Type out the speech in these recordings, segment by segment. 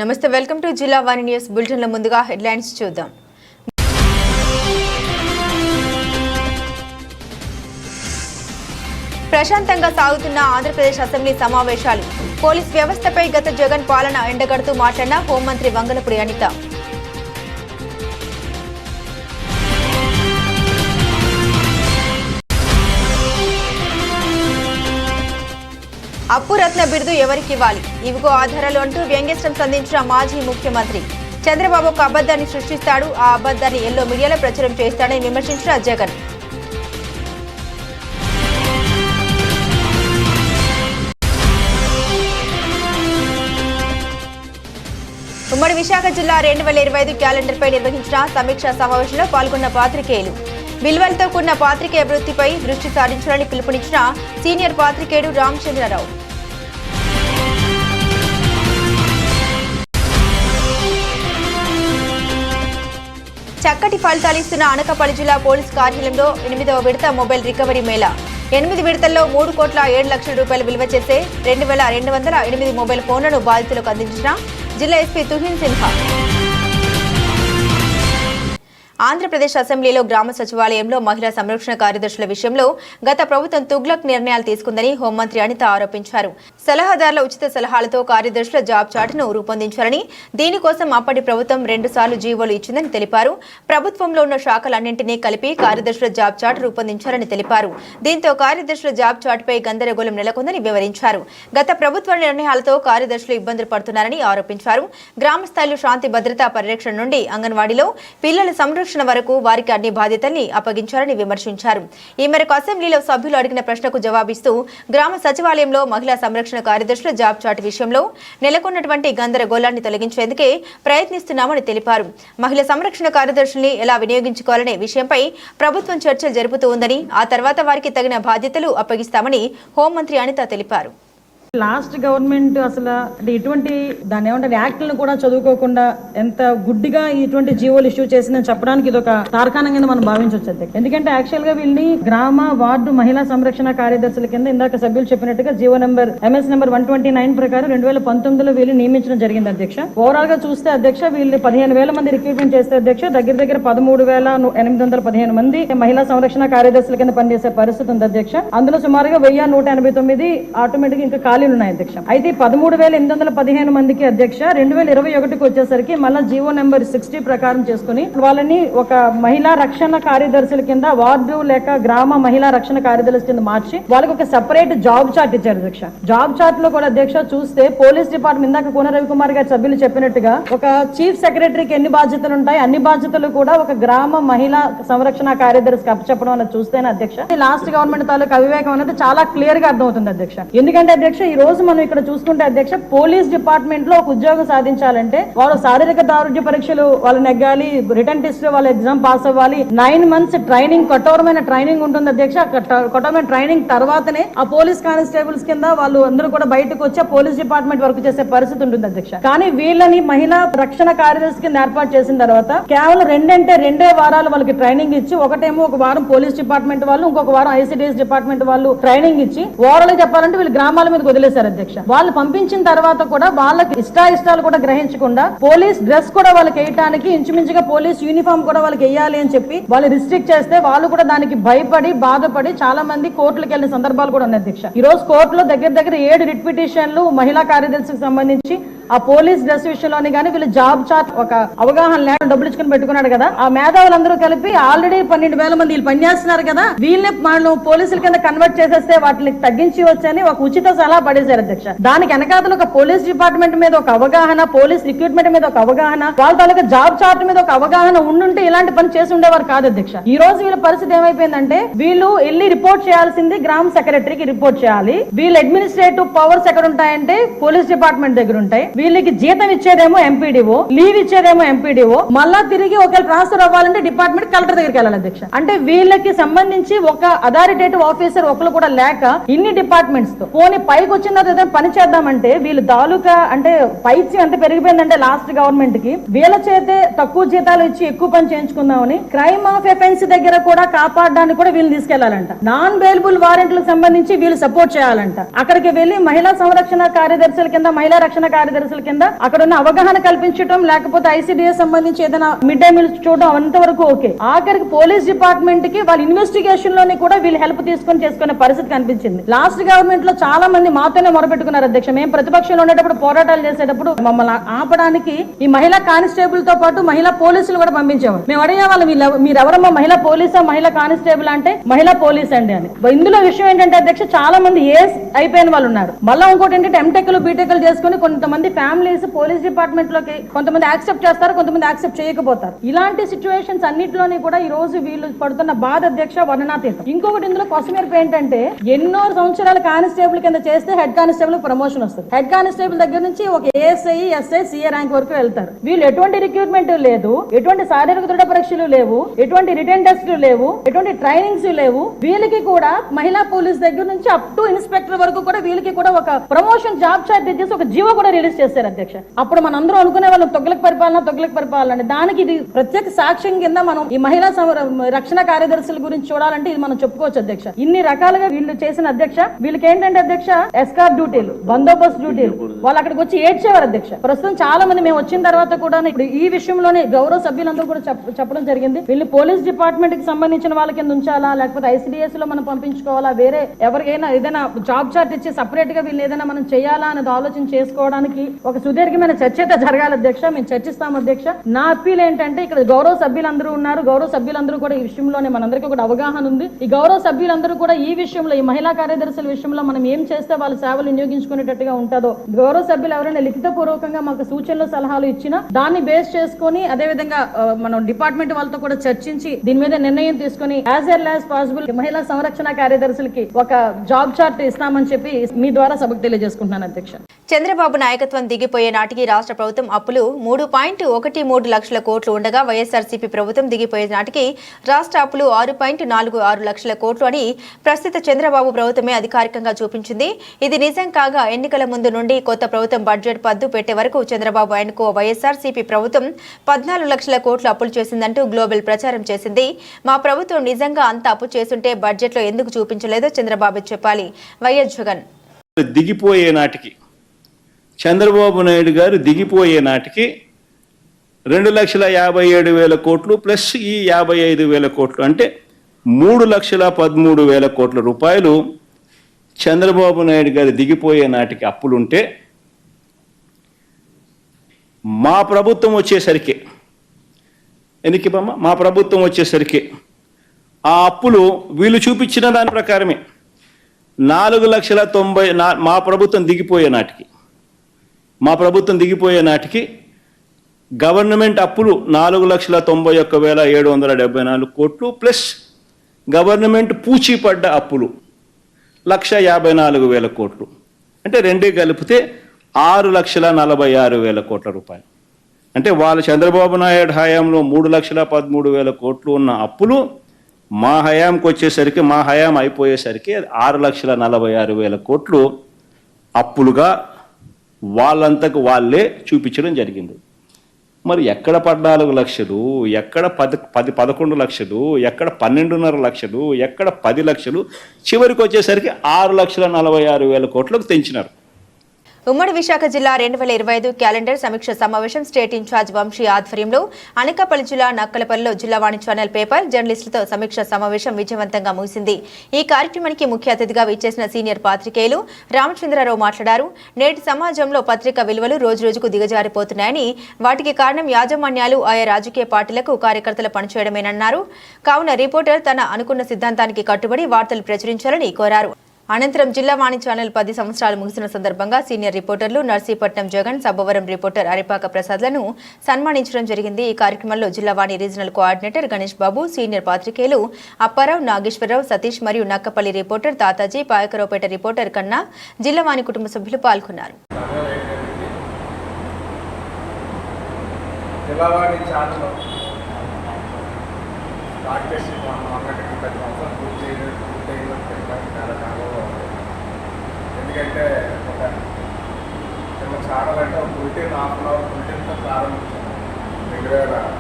నమస్తే welcome to జిల్లా వాణి news బులెటిన్ల ముందుగా హెడ్లైన్స్ చూద్దాం. ప్రశాంతంగా సాగుతున్న ఆంధ్రప్రదేశ్ అసెంబ్లీ సమావేశాలు. పోలీస్ వ్యవస్థపై గత జగన్ పాలన ఎండగడుతూ మాట్లాడిన హోంమంత్రి వంగలపూడి అనిత. అప్పు రత్న బిరుదు ఎవరికివ్వాలి, ఇవిగో ఆధారాలు అంటూ వ్యంగ్యాస్త్రం సంధించిన మాజీ ముఖ్యమంత్రి. చంద్రబాబు ఒక అబద్ధాన్ని సృష్టిస్తాడు, ఆ అబద్ధాన్ని ఎల్లో మీడియాలో ప్రచారం చేస్తాడని విమర్శించిన జగన్. ఉమ్మడి విశాఖ జిల్లా 2025 క్యాలెండర్పై నిర్వహించిన సమీక్షా సమావేశంలో పాల్గొన్న పాత్రికేయులు. విలువలతో కూడిన పాత్రికేయ వృత్తిపై దృష్టి సారించాలని పిలుపునిచ్చిన సీనియర్ పాత్రికేయుడు రామచంద్రరావు. చక్కటి ఫలితాలు ఇస్తున్న అనకాపల్లి జిల్లా పోలీస్ కార్యాలయంలో 8వ విడత మొబైల్ రికవరీ మేళా. 8 విడతల్లో 3,07,00,000 రూపాయలు విలువ చేసే 2,208 మొబైల్ ఫోన్లను బాధితులకు అందించిన జిల్లా ఎస్పీ తుహిన్ సిన్హా. ఆంధ్రప్రదేశ్ అసెంబ్లీలో గ్రామ సచివాలయంలో మహిళా సంరక్షణ కార్యదర్శుల విషయంలో గత ప్రభుత్వం తుగ్లక్ నిర్ణయాలు తీసుకుందని హోంమంత్రి అనిత ఆరోపించారు. సలహాదారుల ఉచిత సలహాలతో కార్యదర్శుల జాబ్ చార్ట్ను రూపొందించారని, దీనికోసం అప్పటి ప్రభుత్వం 2 సార్లు జీవోలు ఇచ్చిందని తెలిపారు. ప్రభుత్వంలో ఉన్న శాఖలన్నింటినీ కలిపి కార్యదర్శుల జాబ్ చార్ట్ రూపొందించారని తెలిపారు. దీంతో కార్యదర్శుల జాబ్ చార్ట్పై గందరగోళం నెలకొందని వివరించారు. గత ప్రభుత్వ నిర్ణయాలతో కార్యదర్శులు ఇబ్బందులు పడుతున్నారని ఆరోపించారు. గ్రామ స్థాయిలో శాంతి భద్రతా పరిరక్షణ నుండి అంగన్వాడీలో పిల్లల సంరక్షణ వరకు వారికి అన్ని బాధ్యతల్ని అప్పగించారని విమర్శించారు. ఈ మేరకు అసెంబ్లీలో సభ్యులు అడిగిన ప్రశ్నకు జవాబిస్తూ గ్రామ సచివాలయంలో మహిళా సంరక్షణ కార్యదర్శుల జాబ్ చార్ట్ విషయంలో నెలకొన్నటువంటి గందరగోళాన్ని తొలగించేందుకే ప్రయత్నిస్తున్నామని తెలిపారు. మహిళా సంరక్షణ కార్యదర్శుల్ని ఎలా వినియోగించుకోవాలనే విషయంపై ప్రభుత్వం చర్చలు జరుపుతూ ఉందని, ఆ తర్వాత వారికి తగిన బాధ్యతలు అప్పగిస్తామని హోంమంత్రి అనిత తెలిపారు. లాస్ట్ గవర్నమెంట్ అసలు ఇటువంటి దాన్ని ఏమంటారు యాక్ట్లను కూడా చదువుకోకుండా ఎంత గుడ్డిగా ఇటువంటి జీవోలు ఇష్యూ చేసిందని చెప్పడానికి ఇది ఒక తార్కాణం కింద మనం భావించవచ్చు. ఎందుకంటే యాక్చువల్ గా వీళ్ళని గ్రామ వార్డు మహిళా సంరక్షణ కార్యదర్శుల కింద ఇందాక సభ్యులు చెప్పినట్టుగా జీవో MS నెంబర్ 129 ప్రకారం 2019లో వీళ్ళు నియమించడం జరిగింది అధ్యక్ష. ఓవరాల్ గా చూస్తే అధ్యక్ష వీళ్ళు 15,000 మంది రిక్రూట్మెంట్ చేస్తే అధ్యక్ష దగ్గర 13,815 మంది మహిళా సంరక్షణ కార్యదర్శుల కింద పనిచేసే పరిస్థితి ఉంది అధ్యక్ష. అందులో సుమారుగా 1,189 ఆటోమేటిక్ ఇంకా ఖాళీలు ఉన్నాయి అధ్యక్ష. అయితే 13,815 మందికి అధ్యక్ష 2021కి వచ్చేసరికి మళ్ళా జీవో నెంబర్ 60 ప్రకారం చేసుకుని వాళ్ళని ఒక మహిళా రక్షణ కార్యదర్శుల కింద వార్డు లేక గ్రామ మహిళా రక్షణ కార్యదర్శుల కింద మార్చి వాళ్ళకి ఒక సెపరేట్ జాబ్ చార్ట్ ఇచ్చారు అధ్యక్ష. జాబ్ చార్ట్ లో కూడా అధ్యక్ష చూస్తే పోలీస్ డిపార్ట్మెంట్ ఇందాక కోన రవికుమార్ గారి సభ్యులు చెప్పినట్టుగా ఒక చీఫ్ సెక్రటరీకి ఎన్ని బాధ్యతలు ఉంటాయి అన్ని బాధ్యతలు కూడా ఒక గ్రామ మహిళా సంరక్షణ కార్యదర్శికి అప్పచెప్పడం అనేది చూస్తేనే అధ్యక్ష లాస్ట్ గవర్నమెంట్ తాలూకు అవివేకం అనేది చాలా క్లియర్ గా అర్థమవుతుంది అధ్యక్ష. ఎందుకంటే అధ్యక్ష ఈ రోజు మనం ఇక్కడ చూసుకుంటే అధ్యక్ష పోలీస్ డిపార్ట్మెంట్ లో ఒక ఉద్యోగం సాధించాలంటే వాళ్ళు శారీరక దారుఢ్య పరీక్షలు వాళ్ళు నెగ్గాలి, రిటర్న్ టెస్ట్ వాళ్ళ ఎగ్జామ్ పాస్ అవ్వాలి, 9 months ట్రైనింగ్ కఠోరమైన ట్రైనింగ్ ఉంటుంది అధ్యక్ష. కఠోరమైన ట్రైనింగ్ తర్వాతనే ఆ పోలీస్ కానిస్టేబుల్స్ కింద వాళ్ళు అందరూ కూడా బయటకు వచ్చి పోలీస్ డిపార్ట్మెంట్ వర్క్ చేసే పరిస్థితి ఉంటుంది అధ్యక్ష. కానీ వీళ్ళని మహిళా రక్షణ కార్యదర్శి కింద ఏర్పాటు చేసిన తర్వాత కేవలం 2 వారాలు వాళ్ళకి ట్రైనింగ్ ఇచ్చి, ఒకటేమో ఒక వారం పోలీస్ డిపార్ట్మెంట్ వాళ్ళు, ఇంకొక వారం ICDS డిపార్ట్మెంట్ వాళ్ళు ట్రైనింగ్ ఇచ్చి ఓవరాల్ చెప్పాలంటే వీళ్ళు గ్రామాల మీద వదిలేశారు అధ్యక్ష. వాళ్ళు పంపించిన తర్వాత కూడా వాళ్ళకి ఇష్టాలు కూడా గ్రహించకుండా పోలీస్ డ్రెస్ కూడా వాళ్ళకి వేయడానికి ఇంచుమించుగా పోలీస్ యూనిఫామ్ కూడా వాళ్ళకి వేయాలి అని చెప్పి వాళ్ళు రిస్ట్రిక్ట్ చేస్తే వాళ్ళు కూడా దానికి భయపడి బాధపడి చాలా మంది కోర్టులకు వెళ్ళిన సందర్భాలు కూడా ఉన్నాయి అధ్యక్ష. ఈ రోజు కోర్టులో దగ్గర 7 రిట్ పిటిషన్లు మహిళా కార్యదర్శికి సంబంధించి ఆ పోలీస్ డ్రెస్ విషయంలోని కానీ వీళ్ళు జాబ్ చార్ట్ ఒక అవగాహన లేకుండా డబ్బులు ఇచ్చుకుని పెట్టుకున్నాడు కదా. ఆ మేధావులందరూ కలిపి ఆల్రెడీ 12,000 మంది వీళ్ళు పనిచేస్తున్నారు కదా, వీళ్ళని మనం పోలీసుల కింద కన్వర్ట్ చేసేస్తే వాటిని తగ్గించి వచ్చని ఒక ఉచిత సలహా పడేశారు అధ్యక్ష. దానికి వెనకాతలు ఒక పోలీస్ డిపార్ట్మెంట్ మీద ఒక అవగాహన, పోలీస్ రిక్రూట్మెంట్ మీద ఒక అవగాహన, వాళ్ళ తాలూకా జాబ్ చార్ట్ మీద ఒక అవగాహన ఉండుంటే ఇలాంటి పని చేసి ఉండేవారు కాదు అధ్యక్ష. ఈ రోజు వీళ్ళ పరిస్థితి ఏమైపోయిందంటే వీళ్ళు వెళ్ళి రిపోర్ట్ చేయాల్సింది గ్రామ సెక్రటరీకి రిపోర్ట్ చేయాలి. వీళ్ళ అడ్మినిస్ట్రేటివ్ పవర్స్ ఎక్కడ ఉంటాయంటే పోలీస్ డిపార్ట్మెంట్ దగ్గర ఉంటాయి. వీళ్ళకి జీతం ఇచ్చేదేమో ఎంపీడీఓ, లీవ్ ఇచ్చేదేమో ఎంపీడీఓ, మళ్ళా తిరిగి ఒకవేళ ట్రాన్స్ఫర్ అవ్వాలంటే డిపార్ట్మెంట్ కలెక్టర్ దగ్గరికి వెళ్ళాలి అధ్యక్ష. అంటే వీళ్ళకి సంబంధించి ఒక అథారిటేటివ్ ఆఫీసర్ ఒకరు కూడా లేక ఇన్ని డిపార్ట్మెంట్స్ తో పోనీ పైకి వచ్చిన తర్వాత పని చేద్దామంటే వీళ్ళు తాలూకా అంటే పైచి ఎంత పెరిగిపోయిందంటే లాస్ట్ గవర్నమెంట్ కి వీళ్ళ చేతే తక్కువ జీతాలు ఇచ్చి ఎక్కువ పని చేయించుకుందామని క్రైమ్ ఆఫ్ ఎఫెన్స్ దగ్గర కూడా కాపాడడానికి కూడా వీళ్ళు తీసుకెళ్లాలంట. నాన్ బెయిలబుల్ వారెంట్లకు సంబంధించి వీళ్ళు సపోర్ట్ చేయాలంట. అక్కడికి వెళ్లి మహిళా సంరక్షణ కార్యదర్శుల కింద, మహిళా రక్షణ కార్యదర్శుల కింద అక్కడ ఉన్న అవగాహన కల్పించడం, లేకపోతే ఐసిడిఎస్ సంబంధించి ఏదైనా మిడ్ డే మీల్స్ చూడడం అంతవరకు ఓకే. ఆఖరికి పోలీస్ డిపార్ట్మెంట్ కి వాళ్ళ ఇన్వెస్టిగేషన్ లోని కూడా వీళ్ళు హెల్ప్ తీసుకొని చేసుకునే పరిస్థితి కనిపించింది. లాస్ట్ గవర్నమెంట్ లో చాలా మంది మాతోనే మొరపెట్టుకున్నారు అధ్యక్ష. మేము ప్రతిపక్షంలో ఉండేటప్పుడు పోరాటాలు చేసేటప్పుడు మమ్మల్ని ఆపడానికి ఈ మహిళా కానిస్టేబుల్ తో పాటు మహిళా పోలీసులు కూడా పంపించేవారు. మేము అడిగే వాళ్ళు మీరెవరమ్మా మహిళా పోలీసా మహిళా కానిస్టేబుల్ అంటే మహిళా పోలీస్ అండి అని. ఇందులో విషయం ఏంటంటే అధ్యక్ష చాలా మంది ఏస్ అయిపోయిన వాళ్ళు ఉన్నారు. మళ్ళీ ఇంకోటి ఏంటంటే ఎంటెక్లు బీటెక్లు చేసుకుని కొంతమంది ఫ్యామిలీస్ పోలీస్ డిపార్ట్మెంట్ లోకి కొంతమంది యాక్సెప్ట్ చేస్తారు, కొంతమంది యాక్సెప్ట్ చేయకపోతారు. ఇలాంటి సిచ్యువేషన్స్ అన్నింటిలోని కూడా ఈ రోజు వీళ్ళు పడుతున్న బాధ అధ్యక్ష వర్ణనాతీతం. ఇంకొకటి ఇందులో కొసమెరుపు ఏంటంటే ఎన్నో సంవత్సరాల కానిస్టేబుల్ కింద చేస్తే హెడ్ కానిస్టేబుల్ ప్రమోషన్ వస్తుంది. హెడ్ కానిస్టేబుల్ దగ్గర నుంచి ఒక ఏఎస్ఐ, ఎస్ఐ, సిఏ ర్యాంక్ వరకు వెళ్తారు. వీళ్ళు ఎటువంటి రిక్రూట్మెంట్ లేదు, ఎటువంటి శారీరక దృఢ పరీక్షలు లేవు, ఎటువంటి రిటర్న్ టెస్టులు లేవు, ఎటువంటి ట్రైనింగ్స్ లేవు. వీళ్ళకి కూడా మహిళా పోలీస్ దగ్గర నుంచి అప్ టు ఇన్స్పెక్టర్ వరకు కూడా వీళ్ళకి కూడా ఒక ప్రమోషన్ జాబ్ చార్ట్ చేసి ఒక జీవో కూడా రిలీజ్ చేశారు అధ్యక్ష. అప్పుడు మనందరూ అనుకునే వాళ్ళం తొగ్గులకు పరిపాలన దానికి ఇది ప్రత్యేక సాక్ష్యం కింద మనం ఈ మహిళా రక్షణ కార్యదర్శుల గురించి చూడాలంటే ఇది మనం చెప్పుకోవచ్చు అధ్యక్ష. ఇన్ని రకాలుగా వీళ్ళు చేసిన అధ్యక్ష. వీళ్ళకి ఏంటంటే అధ్యక్ష ఎస్కార్ డ్యూటీలు, బందోబస్తు డ్యూటీలు, వాళ్ళు అక్కడికి వచ్చి ఏడ్చేవారు అధ్యక్ష. ప్రస్తుతం చాలా మంది మేము వచ్చిన తర్వాత కూడా ఇప్పుడు ఈ విషయంలోనే గౌరవ సభ్యులందరూ కూడా చెప్పడం జరిగింది. వీళ్ళు పోలీస్ డిపార్ట్మెంట్ కి సంబంధించిన వాళ్ళ కింద ఉంచాలా, లేకపోతే ఐసిడిఎస్ లో మనం పంపించుకోవాలా, వేరే ఎవరికైనా ఏదైనా జాబ్ చార్ట్ ఇచ్చి సపరేట్ గా వీళ్ళు ఏదైనా మనం చేయాలా అనేది ఆలోచన చేసుకోవడానికి ఒక సుదీర్ఘమైన చర్చ అయితే జరగాలి అధ్యక్ష. మేము చర్చిస్తాం అధ్యక్ష. నా అప్పీల్ ఏంటంటే ఇక్కడ గౌరవ సభ్యులందరూ ఉన్నారు. గౌరవ సభ్యులందరూ కూడా ఈ విషయంలోనే మనందరికీ కూడా అవగాహన ఉంది. ఈ గౌరవ సభ్యులందరూ కూడా ఈ విషయంలో ఈ మహిళా కార్యదర్శుల విషయంలో మనం ఏం చేస్తే వాళ్ళ సేవలు వినియోగించుకునేటట్టుగా ఉంటుందో గౌరవ సభ్యులు ఎవరైనా లిఖిత పూర్వకంగా మాకు సూచనలు సలహాలు ఇచ్చినా దాన్ని బేస్ చేసుకుని అదే విధంగా మనం డిపార్ట్మెంట్ వాళ్ళతో కూడా చర్చించి దీని మీద నిర్ణయం తీసుకుని యాజ్ ఎర్లీ యాజ్ పాసిబుల్ మహిళా సంరక్షణ కార్యదర్శులకి ఒక జాబ్ చార్ట్ ఇస్తామని చెప్పి మీ ద్వారా సభకు తెలియజేసుకుంటున్నాను అధ్యక్ష. చంద్రబాబు నాయకత్వం దిగిపోయే నాటికి రాష్ట్ర ప్రభుత్వం అప్పులు 3.13 లక్షల కోట్లు ఉండగా వైఎస్ఆర్సీపీ ప్రభుత్వం దిగిపోయే నాటికి రాష్ట్ర అప్పులు 6.46 లక్షల కోట్లు అని ప్రస్తుత చంద్రబాబు ప్రభుత్వమే అధికారికంగా చూపించింది. ఇది నిజం కాగా ఎన్నికల ముందు నుండి కొత్త ప్రభుత్వం బడ్జెట్ పద్దు పెట్టే వరకు చంద్రబాబు ఆయనకు వైఎస్ఆర్సీపీ ప్రభుత్వం 14 లక్షల కోట్లు అప్పులు చేసిందంటూ గ్లోబల్ ప్రచారం చేసింది. మా ప్రభుత్వం నిజంగా అంత అప్పు చేస్తుంటే బడ్జెట్లో ఎందుకు చూపించలేదో చంద్రబాబు చెప్పాలి. వైఎస్ జగన్ దిగిపోయే నాటికి చంద్రబాబు నాయుడు గారు దిగిపోయే నాటికి 2,57,000 కోట్లు ప్లస్ ఈ 55,000 కోట్లు అంటే 3,13,000 కోట్ల రూపాయలు చంద్రబాబు నాయుడు గారు దిగిపోయే నాటికి అప్పులుంటే మా ప్రభుత్వం వచ్చేసరికి మా ప్రభుత్వం వచ్చేసరికి ఆ అప్పులు వీళ్ళు చూపించిన దాని ప్రకారమే 4,90,000 మా ప్రభుత్వం దిగిపోయే నాటికి గవర్నమెంట్ అప్పులు 4,91,774 కోట్లు ప్లస్ గవర్నమెంట్ పూచీపడ్డ అప్పులు 1,54,000 కోట్లు అంటే రెండే కలిపితే 6,46,000 కోట్ల రూపాయలు. అంటే వాళ్ళ చంద్రబాబు నాయుడు హయాంలో 3,13,000 కోట్లు ఉన్న అప్పులు మా హయాంకి వచ్చేసరికి మా హయాం అయిపోయేసరికి 6,46,000 కోట్లు అప్పులుగా వాళ్ళంతకు వాళ్ళే చూపించడం జరిగింది. మరి ఎక్కడ 14 లక్షలు, ఎక్కడ 11 లక్షలు, ఎక్కడ 12.5 లక్షలు, ఎక్కడ 10 లక్షలు, చివరికి వచ్చేసరికి 6,46,000 కోట్లకు తెంచినారు. ఉమ్మడి విశాఖ జిల్లా 2025 క్యాలెండర్ సమీక్ష సమావేశం స్టేట్ ఇన్ఛార్జ్ వంశీ ఆధ్వర్యంలో అనకాపల్లి జిల్లా నక్కలపల్లిలో జిల్లా వాణి ఛానల్ పేపర్ జర్నలిస్టులతో సమీక్ష సమావేశం విజయవంతంగా ముగిసింది. ఈ కార్యక్రమానికి ముఖ్య అతిథిగా విచ్చేసిన సీనియర్ పాత్రికేయులు రామచంద్రరావు మాట్లాడారు. నేటి సమాజంలో పత్రికా విలువలు రోజురోజుకు దిగజారిపోతున్నాయని, వాటికి కారణం యాజమాన్యాలు ఆయా రాజకీయ పార్టీలకు కార్యకర్తలు పనిచేయడమేనన్నారు. కావున రిపోర్టర్ తన అనుకున్న సిద్ధాంతానికి కట్టుబడి వార్తలు ప్రచురించాలని కోరారు. అనంతరం జిల్లా వాణి ఛానల్ 10 సంవత్సరాలు ముగిసిన సందర్భంగా సీనియర్ రిపోర్టర్లు నర్సీపట్నం జగన్, సబ్బవరం రిపోర్టర్ అరిపాక ప్రసాద్లను సన్మానించడం జరిగింది. ఈ కార్యక్రమంలో జిల్లా వాణి రీజనల్ కోఆర్డినేటర్ గణేష్ బాబు, సీనియర్ పాత్రికేయులు అప్పారావు, నాగేశ్వరరావు, సతీష్ మరియు నక్కపల్లి రిపోర్టర్ తాతాజీ, పాయకరావుపేట రిపోర్టర్ కన్నా, జిల్లా వాణి కుటుంబ సభ్యులు పాల్గొన్నారు. ఎందుకంటే ఛానల్ అంటే ఒక బులెటిన్ హాఫ్ అన్ అవర్ బులెటిన్తో ప్రారంభించాను 2014.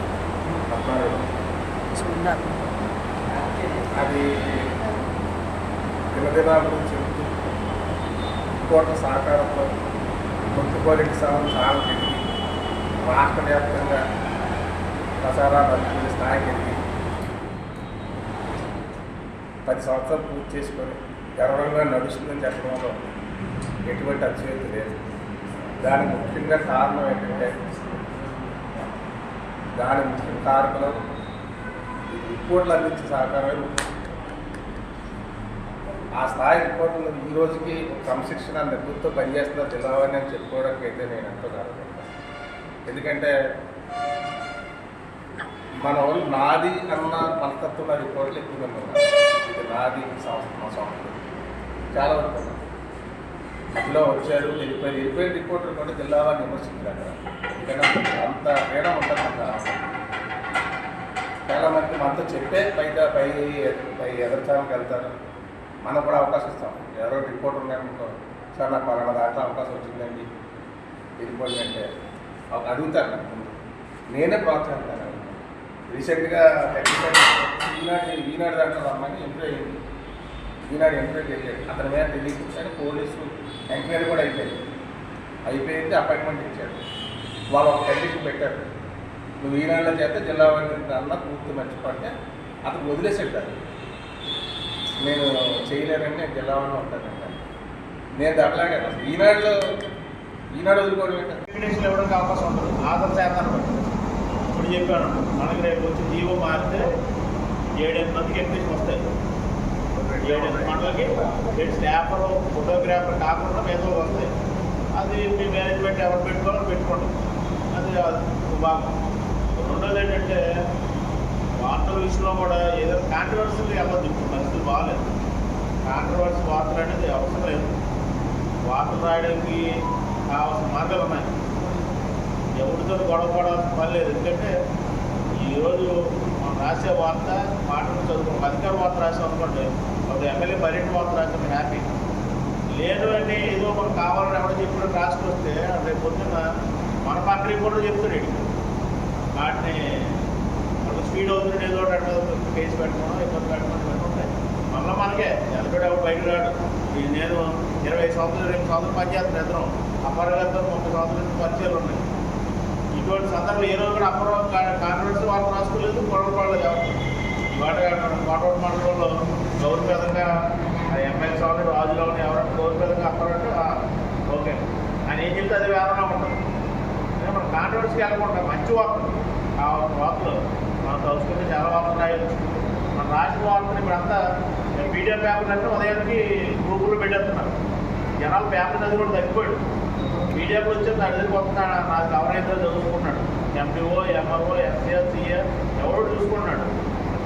అది దినదినాభివృద్ధి చెందుతూ కోట్ల సహకారంలో మున్సిపాలిటీ సభలు చాలా పెరిగి రాష్ట్ర వ్యాప్తంగా ప్రసారాలు అందుకునే స్థాయికి ఎదిగి 10 సంవత్సరాలు పూర్తి చేసుకొని గర్వంగా నడుస్తుందని చెప్పడంలో ఎటువంటి అతిశయోక్తి లేదు. దానికి ముఖ్యంగా కారణం ఏంటంటే దాని ముఖ్య కారకులు రిపోర్ట్లు అందించే సహకారమే ముఖ్యం. ఆ స్థాయి రిపోర్టులు ఈ రోజుకి క్రమశిక్షణ నిర్వృత్తితో పనిచేస్తున్న జిల్లావని అని చెప్పుకోవడానికి అయితే నేను ఎంతో గర్వపడతాను. ఎందుకంటే మన వాళ్ళు నాది అన్న మనస్తత్వం రిపోర్ట్లు ఎక్కువగా ఉన్నాయి. ఇది నాది సంస్థ మా సంస్థ చాలా వరకు అందులో వచ్చారు వెళ్ళిపోయిన రిపోర్టర్ కూడా జిల్లావారిని విమర్శించారు అక్కడ. ఎందుకంటే అంత ఫ్రీడమ్ ఉంటుంది. అంత చాలామంది మనతో చెప్పే పై ఎదర్చానికి వెళ్తారు. మనం కూడా అవకాశం ఇస్తాం. ఎవరో రిపోర్ట్ ఉన్నాయనుకో, సార్ నాకు పలానా దాంట్లో అవకాశం వచ్చిందండి రిపోర్ట్ అంటే అడుగుతాను. నాకు ముందు నేనే ప్రోత్సహిస్తాను. రీసెంట్గా ఈనాడు దాంట్లో రమ్మని ఎంట్రీ అయ్యింది. ఈనాడు ఎంక్వైరీ చేయాలి. అతని మీద తెలియకుండానే పోలీసు ఎంక్వైరీ కూడా అయిపోయింది. అపాయింట్మెంట్ ఇచ్చాడు. వాళ్ళు ఒక కండిషన్ పెట్టారు, నువ్వు ఈనాడులో చేస్తే జిల్లా వారి అన్న పూర్తి మర్చిపోతే అతను వదిలేసేటారు. నేను చేయలేనని నేను జిల్లా వాడిని ఉంటానంటే నేను అట్లాగే ఈనాడు వదులుకోవడం వెంకటేశ్వరులు ఇవ్వడానికి అవకాశం ఉండదు. ఆధార్ శాతాన్ని బట్టి ఇప్పుడు చెప్పాను, మనకి రేపు వచ్చి జీవో మారితే 7-8 మందికి వెంకటేశ్వరం వస్తాయి. 7-8 మండలకి స్టాఫర్ ఫోటోగ్రాఫర్ కాకుండా మీద వస్తాయి. అది మీ మేనేజ్మెంట్ ఎవరు పెట్టుకోవాలో పెట్టుకోండి. అది భాగం. రెండోది ఏంటంటే వార్తల విషయంలో కూడా ఏదైనా కాంట్రవర్సీలు వెళ్ళదు. ఇప్పుడు పరిస్థితులు బాగాలేదు. కాంట్రవర్సీ వార్తలు అనేది అవసరం లేదు. వార్తలు రాయడానికి కావాల్సిన మార్గాలు ఉన్నాయి. ఎవరితో గొడవ పడాల్సిన పని లేదు. ఎందుకంటే ఈరోజు మనం రాసే వార్త మాటలు చదువుకోండి. అధికార వార్త రాసాం అనుకోండి, ఒక ఎమ్మెల్యే పర్యటన వార్త రాసాం హ్యాపీ. లేదు అంటే ఏదో మనకు కావాలని ఎవడో చెప్పినట్టు రాసుకొస్తే రేపు పొద్దున్న మన పక్కన కూడా చెప్తాడు. వాటిని స్పీడ్ అవుతుంది, ఏదో కేసు పెట్టుకోవడం, ఇబ్బంది పెట్టుకోవడం ఉంటాయి. మళ్ళీ మనకే ఎలకడు ఎవరు బయట రాడు. నేను 20 సంవత్సరాలు 2 సంవత్సరాలు పనిచేస్తాను. ఇద్దరం అప్పరగారితో 30 సంవత్సరాల పరిచయాలు ఉన్నాయి. ఇటువంటి సందర్భంలో ఏ రోజు కూడా అప్పరం కాంట్రవర్సీ వాళ్ళు రాసుకోలేదు, గొడవ పడలేదు. ఇవాళ కోటవరం మండలంలో గౌరవపేదంగా ఎమ్మెల్యే సోదరుడు రాజులోని ఎవరైనా గౌరవపేదంగా అప్పారంటే ఓకే ఆయన ఏం చెప్తే అది వేరేలా ఉంటుంది. మనం కాంట్రవర్సీకి వెళ్ళకుండా మంచి వార్తలు వార్తలు మనం తెలుసుకుంటే చాలా వార్తలు రాయవచ్చు. మన రాష్ట్ర వార్తలు ఇప్పుడంతా మీడియా పేపర్ అంటే ఉదయానికి గ్రూపుల్లో పెట్టేస్తున్నారు. జనాలు పేపర్ చదివి కూడా తగ్గిపోయాడు. మీడియాకు వచ్చి చదివిపోతున్నాడు. నాకు కవర్ అయితే చదువుకున్నాడు. ఎంపీఓ, ఎంఆర్ఓ, ఎస్సీఆర్, సిఆర్ ఎవరో చూసుకున్నాడు.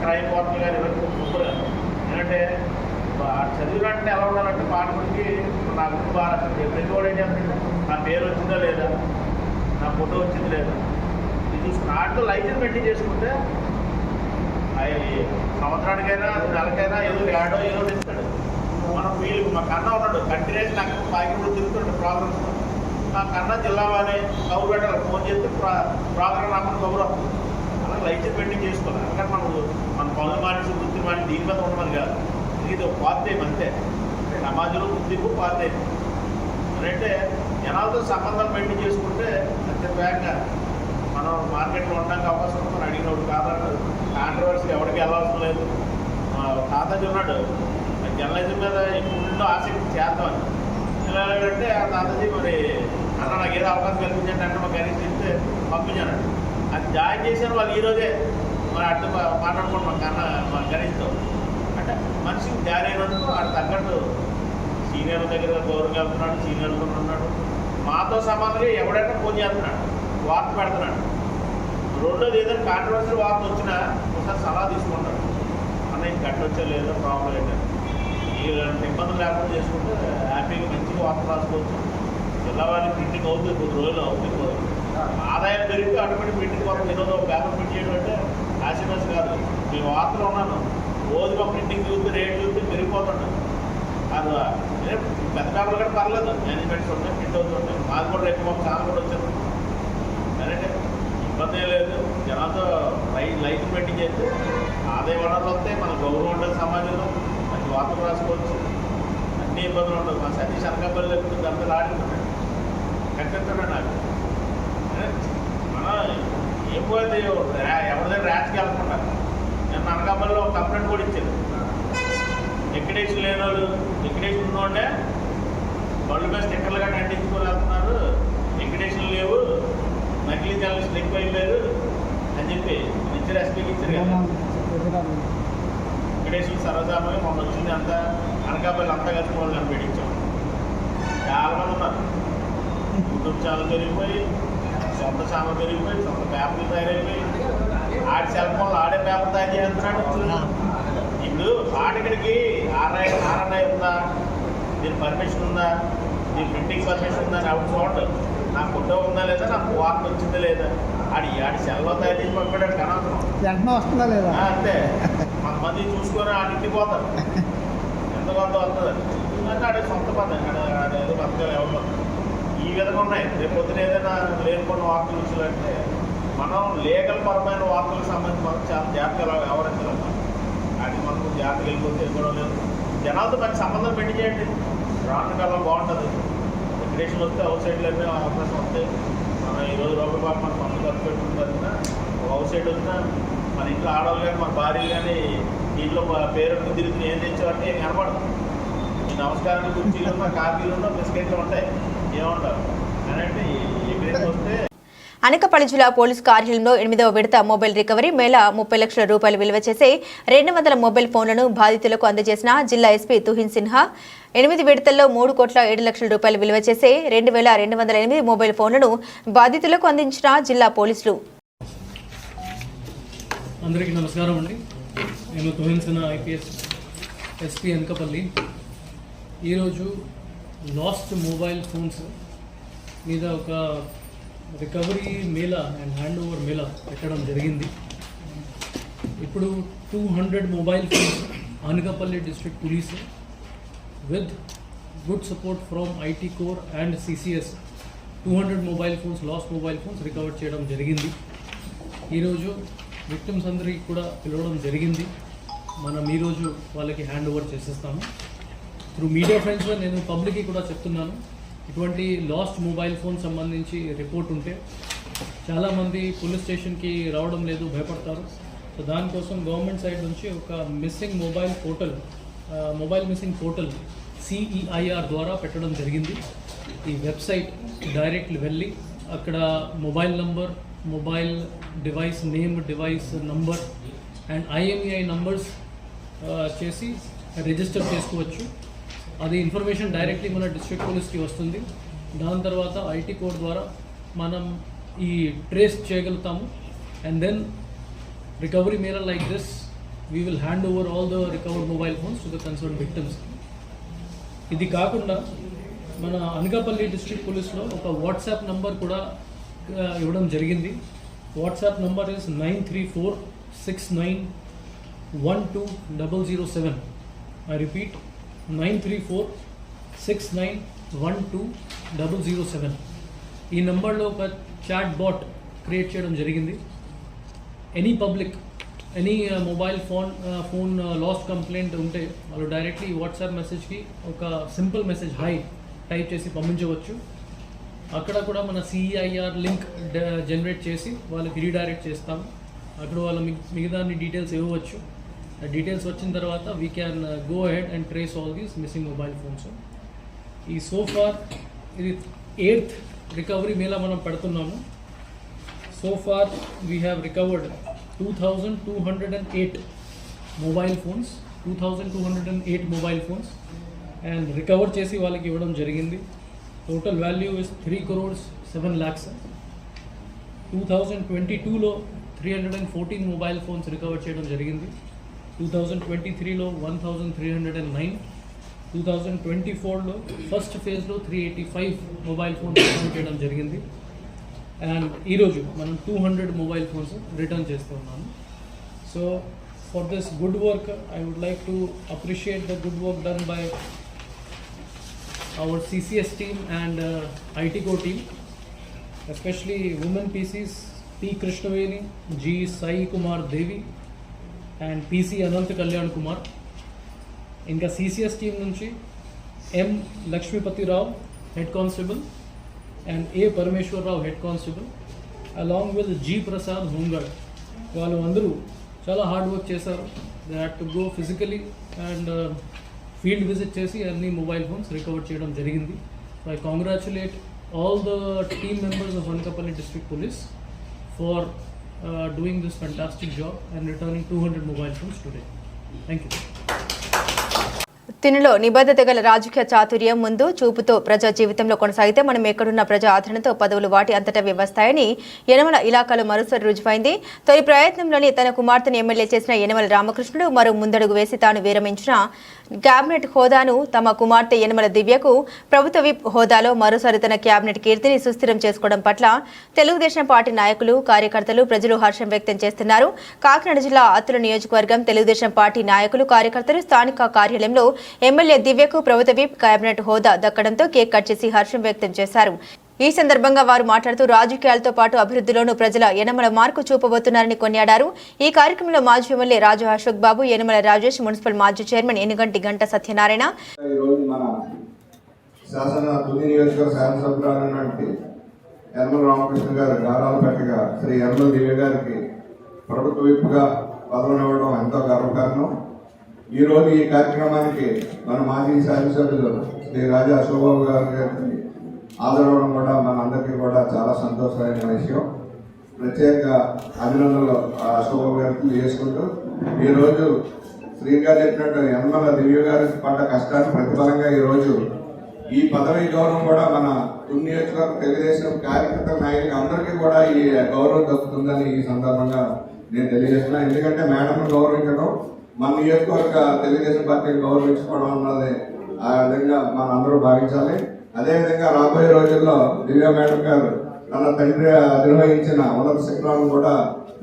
క్రైమ్ వార్తలు కానీ ఇవన్నీ గ్రూపులు. ఎందుకంటే చదివినట్టు ఎలా ఉండాలంటే పాఠకుడికి నా గురించి బాగా ప్రతి వాడు ఏం చేస్తుంటే నా పేరు వచ్చిందా లేదా, నా ఫోటో వచ్చింది లేదా ఇది చూసుకుని ఆటో లైసెన్స్ పెట్టి చేసుకుంటే అవి సంవత్సరానికైనా నెలకైనా ఏదో యాడో ఏదో ఇస్తాడు. మనం వీళ్ళు మా కన్నా ఉన్నాడు కంటిన్యూస్ నాకు బాగా తిరుగుతుండే ప్రోగ్రామ్స్. మా కన్నా జిల్లా వారి కబురు పెట్టాలి. ఫోన్ చేస్తే ప్రోగ్రామ్ రాకుండా కబురు వస్తుంది. అలా లైసెన్స్ పెట్టి చేసుకోవాలి. అందుకని మన పనులు మానేసి వృత్తి మానేసి దీని మీద ఉండమని కాదు. ఇది ఒక పార్టీ అంతే. సమాజంలో గుర్తింపు పార్టీ అంటే జనాలతో సంబంధాలు మెయింటైన్ చేసుకుంటే అత్యంత వేగంగా మనం మార్కెట్లో ఉండడానికి అవకాశం ఉంది. మనం అడిగినప్పుడు కాదంటే కాంట్రవర్సీ ఎవరికి వెళ్ళాల్సిన లేదు. తాతాజీ ఉన్నాడు జర్నలిజం మీద ఇప్పుడు ఆసక్తి చేద్దామని. అంటే ఆ తాతాజీ మరి అన్న నాకు ఏదో అవకాశం కల్పించండి అంటే మాకు గణేష్ చెప్తే పంపించాను. అది జాయిన్ చేశాను వాళ్ళు ఈరోజే మరి అట్లా మాట్లాడుకుంటున్నాం మా గణేష్తో. అంటే మనిషికి జాయిన్ అయినందుకు వాడు తగ్గట్టు సీనియర్ల దగ్గర గౌరవంగా వెళ్తున్నాడు, సీనియర్లతో ఉన్నాడు. మాతో సంబంధంగా ఎవడైనా ఫోన్ చేస్తున్నాడు, వార్త పెడుతున్నాడు. రెండోది ఏదైనా కాంట్రవర్సీ వార్త వచ్చినా ఒకసారి సలహా తీసుకుంటాడు. అన్న ఇది కట్టొచ్చా లేదా, ప్రాబ్లం ఏంటంటే ఇలాంటి ఇబ్బందులు లేకుండా చేసుకుంటే హ్యాపీగా మంచిగా వార్త రాసుకోవచ్చు. జిల్లా వారికి ప్రింటింగ్ అవుతుంది, కొద్ది రోజులు అవుతుంది. ఆదాయం పెరిగితే అటువంటి ప్రింటింగ్ కోసం ఈరోజు పేపర్ ప్రింట్ చేయడం అంటే ఆశీర్వాదం కాదు. మీ వార్తలు ఉన్నాను రోజుగా ప్రింటింగ్ చూస్తే రేట్ చూస్తే పెరిగిపోతుంటాను. అది పెద్ద పేపర్లు కూడా పర్లేదు, మేనేజ్మెంట్స్ ఉంటాయి, ప్రింట్ అవుతుంటాయి. మాది కూడా రేపు మాకు చాలా కూడా వచ్చేది. కరెక్టే, ఇబ్బంది ఏం లేదు. జనాలతో లైట్ పెట్టి చేస్తే ఆదాయ వనరులు వస్తాయి, మన గౌరవం ఉంటుంది సమాజంలో, మంచి వార్తలు రాసుకోవచ్చు, అన్ని ఇబ్బందులు ఉండవు. మా సతీష్ అనకాపల్లి లేకపోతే దాంట్లో ఆడుతున్నాడు కట్టిస్తున్నాడు నాకు. మనం ఏం పోయింది, ఎవరిదైనా ర్యాచ్కి వెళ్ళకుండా నేను అనకాపల్లిలో ఒక కంప్లైంట్ కూడా ఇచ్చాను. ఎక్కడేషన్ లేని వాళ్ళు, ఎక్కడేషన్ ఉన్నోడే బళ్ళు మీద స్టిక్కర్లు గట్రా అంటించుకొని వెళ్తున్నారు, ఎక్కడేషన్ లేవు, నకిలీ జర్నలిస్టులు ఎక్కువ అయిపోయారు అని చెప్పి ఇచ్చారు. ఎస్పీకి ఇచ్చారు కదా. ఎక్కడేషన్ సర్వసామాన్యం మొన్న వచ్చింది అంతా అనకాపల్లి అంతా కలిసి వాళ్ళు కనిపెట్టించాం. చాలామంది ఉన్నారు. యూట్యూబ్ ఛానల్ పెరిగిపోయి, సొంత ఛానల్ పెరిగిపోయి, సొంత పేపర్లు తయారైపోయి, ఆడి సెల్ ఫోన్లో ఆడే పేపర్ తయారు చేస్తున్నాడు. ఇప్పుడు ఆడిక్కడికి ఆర్ఐ ఉందా, దీని పర్మిషన్ ఉందా, దీని ప్రింటింగ్ పర్మిషన్ ఉందా అని అవుట్ చూడండి. నా ఫోటో ఉందా లేదా, నాకు వార్త వచ్చిందా లేదా, ఆడి సెల్లో తయారు చేసి పంపడానికి అనవసరం వస్తుందా లేదా అంతే. కొంతమంది చూసుకొని ఆడింటికి పోతారు, ఎంత కొంత వస్తుంది అంటే ఆడే సొంత పద్ధతి, ఏదో బతకాలి ఎవరు బతకాలి. ఈ విధంగా ఉన్నాయి. రేపు పొద్దున ఏదైనా లేనుకున్న వార్తలు వచ్చినట్టే మనం లీగల్ పరమైన వార్తలకు సంబంధించి మనం చాలా జాగ్రత్తగా వ్యవహరించాలన్నమాట. అది మనకు జాగ్రత్తగా వెళ్ళిపోతే కూడా లేదు. జనాలతో మంచి సంబంధం పెట్టి చేయండి, రాను కాలం బాగుంటుంది. ఎక్కడేషన్ వస్తే అవుట్ సైడ్లోనే అవకాశం వస్తాయి. మనం ఈరోజు రూపాయి పాటు మన పనులు ఖర్చు పెట్టుకుంటున్నా అవుట్ సైడ్ వచ్చినా మన ఇంట్లో ఆడవాళ్ళు కానీ మన భార్యలు కానీ ఇంట్లో పేరెంట్ తిరుగుతున్న ఏం తెచ్చామంటే ఏం కనపడదు. ఈ నమస్కారాలు కుర్చీలు ఉన్న కాఫీలు ఉన్న బిస్కెట్లు ఉంటాయి, ఏముంటారు అంటే ఎక్కడైనా వస్తే. అనకాపల్లి జిల్లా పోలీసు కార్యాలయంలో 8వ విడత మొబైల్ రికవరీ మేళా 30 లక్షల రూపాయలు విలువ చేసే 200 మొబైల్ ఫోన్లను బాధితులకు అందజేసిన జిల్లా ఎస్పీ తుహిన్ సిన్హా. 8 విడతల్లో 3,07,00,000 రూపాయలు విలువ చేసే 2,208 మొబైల్ ఫోన్లను బాధితులకు అందించిన జిల్లా పోలీసులు. అందరికీ నమస్కారం అండి. నేను తుహిన్ సిన్హా, ఐపీఎస్ ఎస్పీ అనకాపల్లి. ఈరోజు లాస్ట్ మొబైల్ ఫోన్స్ మీద ఒక recovery Mela and hand over Mela పెట్టడం జరిగింది. ఇప్పుడు 200 mobile phones Anakapalli district police with good support from IT core and CCS 200 mobile phones, last mobile phones recover చేయడం జరిగింది. ఈరోజు విక్టిమ్స్ అందరికీ కూడా పిలవడం జరిగింది. మనం ఈరోజు వాళ్ళకి హ్యాండ్ ఓవర్ చేసేస్తాము. త్రూ మీడియా ఫ్రెండ్స్గా నేను పబ్లిక్కి కూడా చెప్తున్నాను, ఇటువంటి లాస్ట్ మొబైల్ ఫోన్ సంబంధించి రిపోర్ట్ ఉంటే చాలామంది పోలీస్ స్టేషన్కి రావడం లేదు, భయపడతారు. సో దానికోసం గవర్నమెంట్ సైడ్ నుంచి ఒక missing mobile missing portal CEIR ద్వారా పెట్టడం జరిగింది. ఈ వెబ్సైట్ డైరెక్ట్ వెళ్ళి అక్కడ mobile number, mobile device name, device number and IMEI numbers చేసి రిజిస్టర్ చేసుకోవచ్చు. అది ఇన్ఫర్మేషన్ డైరెక్ట్లీ మన డిస్ట్రిక్ట్ పోలీస్కి వస్తుంది. దాని తర్వాత ఐటీ కోడ్ ద్వారా మనం ఈ ట్రేస్ చేయగలుగుతాము. And then recovery mela like this we will hand over all the recovered mobile phones to the concern victims. ఇది కాకుండా మన అనకాపల్లి డిస్ట్రిక్ట్ పోలీస్లో ఒక వాట్సాప్ నంబర్ కూడా ఇవ్వడం జరిగింది. WhatsApp number is 9346912007. I repeat 9346912007. ఈ నంబర్లో ఒక చాట్ బాట్ క్రియేట్ చేయడం జరిగింది. Any public any mobile phone last complaint ఉంటే వాళ్ళు డైరెక్ట్లీ వాట్సాప్ మెసేజ్కి ఒక సింపుల్ మెసేజ్ హై టైప్ చేసి పంపించవచ్చు. అక్కడ కూడా మన CEIR లింక్ జనరేట్ చేసి వాళ్ళకి రీడైరెక్ట్ చేస్తాము. అక్కడ వాళ్ళ మిగతా డీటెయిల్స్ ఇవ్వవచ్చు. డీటెయిల్స్ వచ్చిన తర్వాత we can go ahead and trace all these missing mobile phones. ఈ సోఫార్ ఇది 8th రికవరీ మేళా మనం పెడుతున్నాము. So far we have recovered 2,208 mobile phones, 2,208 mobile phones and recover చేసి వాళ్ళకి ఇవ్వడం జరిగింది. Total value is 3,07,00,000. 2022లో 314 mobile phones recover చేయడం జరిగింది. 2023లో 1,309, 2024లో ఫస్ట్ ఫేజ్లో 385 మొబైల్ ఫోన్స్ రిటర్న్ చేయడం జరిగింది. అండ్ ఈరోజు మనం 200 మొబైల్ ఫోన్స్ రిటర్న్ చేస్తున్నాము. So for this good work I would like to appreciate the good work done by our CCS team and IT Core team, especially women PCs P. Krishnaveli, G. Sai Kumar Devi and PC Anant Kalyan Kumar. इनका CCS team నుంచి M. Lakshmipati Rao, Head Constable, and A. Parameshwar Rao, Head Constable, along with G. Prasad, Home Guard. వాళ్ళు అందరూ చాలా hard work చేశారు. They had to go physically and field visit చేసి అన్ని mobile phones recover చేయడం జరిగింది. So I congratulate all the team members of Anakapalli district police for doing this fantastic job and returning 200 mobile phones today. Thank you. తినులో నిబద్ధత గల రాజకీయ చాతుర్యం ముందు చూపుతో ప్రజా జీవితంలో కొనసాగితే మనం ఎక్కడున్న ప్రజా ఆదరణతో పదవులు వాటి అంతటా వ్యవస్థాయని యనమల ఇలాకాలో మరోసారి రుజువైంది. తొలి ప్రయత్నంలోని తన కుమార్తెను ఎమ్మెల్యే చేసిన యనమల రామకృష్ణుడు మరో ముందడుగు వేసి తాను విరమించిన క్యాబినెట్ హోదాను తమ కుమార్తె యనమల దివ్యకు ప్రభుత్వ విప్ హోదాలో మరోసారి తన క్యాబినెట్ కీర్తిని సుస్థిరం చేసుకోవడం పట్ల తెలుగుదేశం పార్టీ నాయకులు, కార్యకర్తలు, ప్రజలు హర్షం వ్యక్తం చేస్తున్నారు. కాకినాడ జిల్లా అత్తుల నియోజకవర్గం తెలుగుదేశం పార్టీ నాయకులు, కార్యకర్తలు స్థానిక కార్యాలయంలో ఎమ్మెల్యే దివ్యకు ప్రభుత్వ విప్ క్యాబినెట్ హోదా దక్కడంతో కేక్ కట్ చేసి హర్షం వ్యక్తం చేశారు. ఈ సందర్భంగా వారు మాట్లాడుతూ రాజకీయాలతో పాటు అభివృద్ధిలోనూ ప్రజల యనమల మార్కు చూపబోతున్నారని కొనియాడారు. ఈ కార్యక్రమంలో మాజీ ఎమ్మెల్యే రాజు అశోక్ బాబు, యనమల రాజేష్, మున్సిపల్ మాజీ చైర్మన్ ఎనుగంటి గంట సత్యనారాయణ, యనమల రామకృష్ణ గారు గారాలపేటగా శ్రీ యనమల దివ్య గారికి ప్రభుత్వ విప్గా పదవినివ్వడం ఎంతో గర్వకారణం. ఈరోజు ఈ కార్యక్రమానికి మన మాజీ శాసనసభ్యులు శ్రీ రాజా అశోక్ బాబు గారికి హాజరవడం కూడా మనందరికీ కూడా చాలా సంతోషమైన విషయం. ప్రత్యేక అభినందనలు అశోక్ బాబు గారికి చేసుకుంటూ ఈరోజు శ్రీ గారు చెప్పినట్టు యనమల దివ్య గారికి పడ్డ కష్టాన్ని ప్రతిఫలంగా ఈరోజు ఈ పదవి గౌరవం కూడా మన నియోజకవర్గ తెలుగుదేశం కార్యకర్త నాయకులు అందరికీ కూడా ఈ గౌరవం దక్కుతుందని ఈ సందర్భంగా నేను తెలియజేస్తున్నా. ఎందుకంటే మేడంను గౌరవించడం, మన నియోజకవర్గ తెలుగుదేశం పార్టీని గౌరవించుకోవడం అన్నది ఆ విధంగా మన అందరూ భావించాలి. అదేవిధంగా రాబోయే రోజుల్లో దివ్య మేడం గారు తన తండ్రి అధిరోహించిన ఉన్నత శిఖరాలను కూడా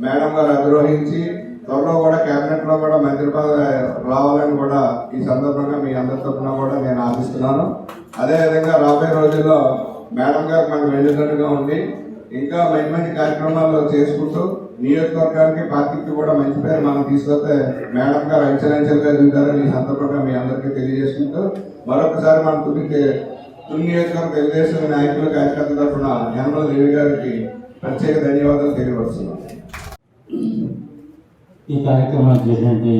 మేడం గారు అధిరోహించి త్వరలో కూడా కేబినెట్ లో కూడా మంత్రి పదవి రావాలని కూడా ఈ సందర్భంగా మీ అందరి తరఫున కూడా నేను ఆశిస్తున్నాను. అదేవిధంగా రాబోయే రోజుల్లో మేడం గారు మనకు వెళ్తున్నట్టుగా ఉండి ఇంకా మంచి మంచి కార్యక్రమాలు చేసుకుంటూ నియోజకవర్గానికి పార్టీకి కూడా మంచి పేరు మనం తీసుకొస్తే మేడం గారు అంచెలంచెలుగా ఎదుగుతారని ఈ సందర్భంగా మీ అందరికీ తెలియజేసుకుంటూ మరొకసారి మన తుది నియోజకవర్గ తెలుగుదేశం నాయకులు, కార్యకర్తల తరఫున యనమల దేవి గారికి ప్రత్యేక ధన్యవాదాలు తెలియపరుస్తున్నాం. ఈ కార్యక్రమాన్ని చేసినటువంటి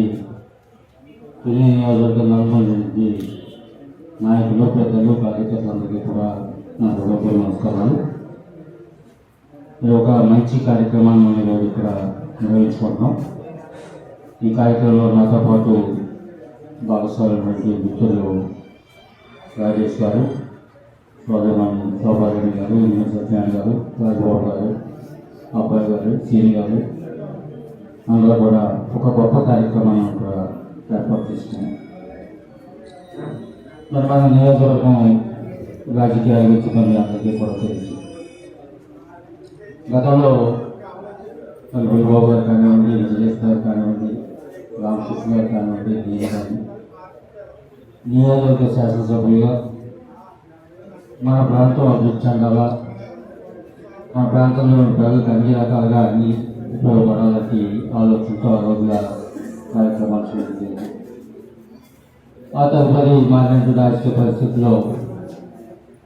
తుని నియోజకవర్గ నలుగురి నాయకులు, పెద్దలు, కార్యకర్తలందరికీ కూడా నా హృదయపూర్వక నమస్కారాలు. ఇది ఒక మంచి కార్యక్రమాన్ని ఈరోజు ఇక్కడ నిర్వహించుకుంటున్నాం. ఈ కార్యక్రమంలో నాతో పాటు భాగస్వామైనటువంటి మిత్రులు రాజేష్ గారు, సోదరులు శోభారెడ్డి గారు, సత్యనారాయణ గారు, రాజబాబు గారు, అబ్బాయి గారు, సీని గారు, అందులో కూడా ఒక గొప్ప కార్యక్రమాన్ని కూడా ఏర్పాటు చేసుకున్నాం. మరి మన నియోజకవర్గం రాజకీయాల గురించి కొన్ని అందరికీ కూడా తెలుసు. గతంలో మరి గురుబాబు గారు కానివ్వండి, విజయేష్ గారు కానివ్వండి, రామకృష్ణ గారు కానివ్వండి, దీని కానీ నియోజకవర్గ శాసనసభ్యులుగా మన ప్రాంతం అభివృద్ధి చెందాలా, మన ప్రాంతంలో ప్రజలకు అన్ని రకాలుగా అన్ని ఉపయోగపడాలని ఆలోచనతో ఆ రోజుగా కార్యక్రమాలు చేయడం జరిగింది. ఆ తదుపరి మారినటువంటి రాజకీయ పరిస్థితుల్లో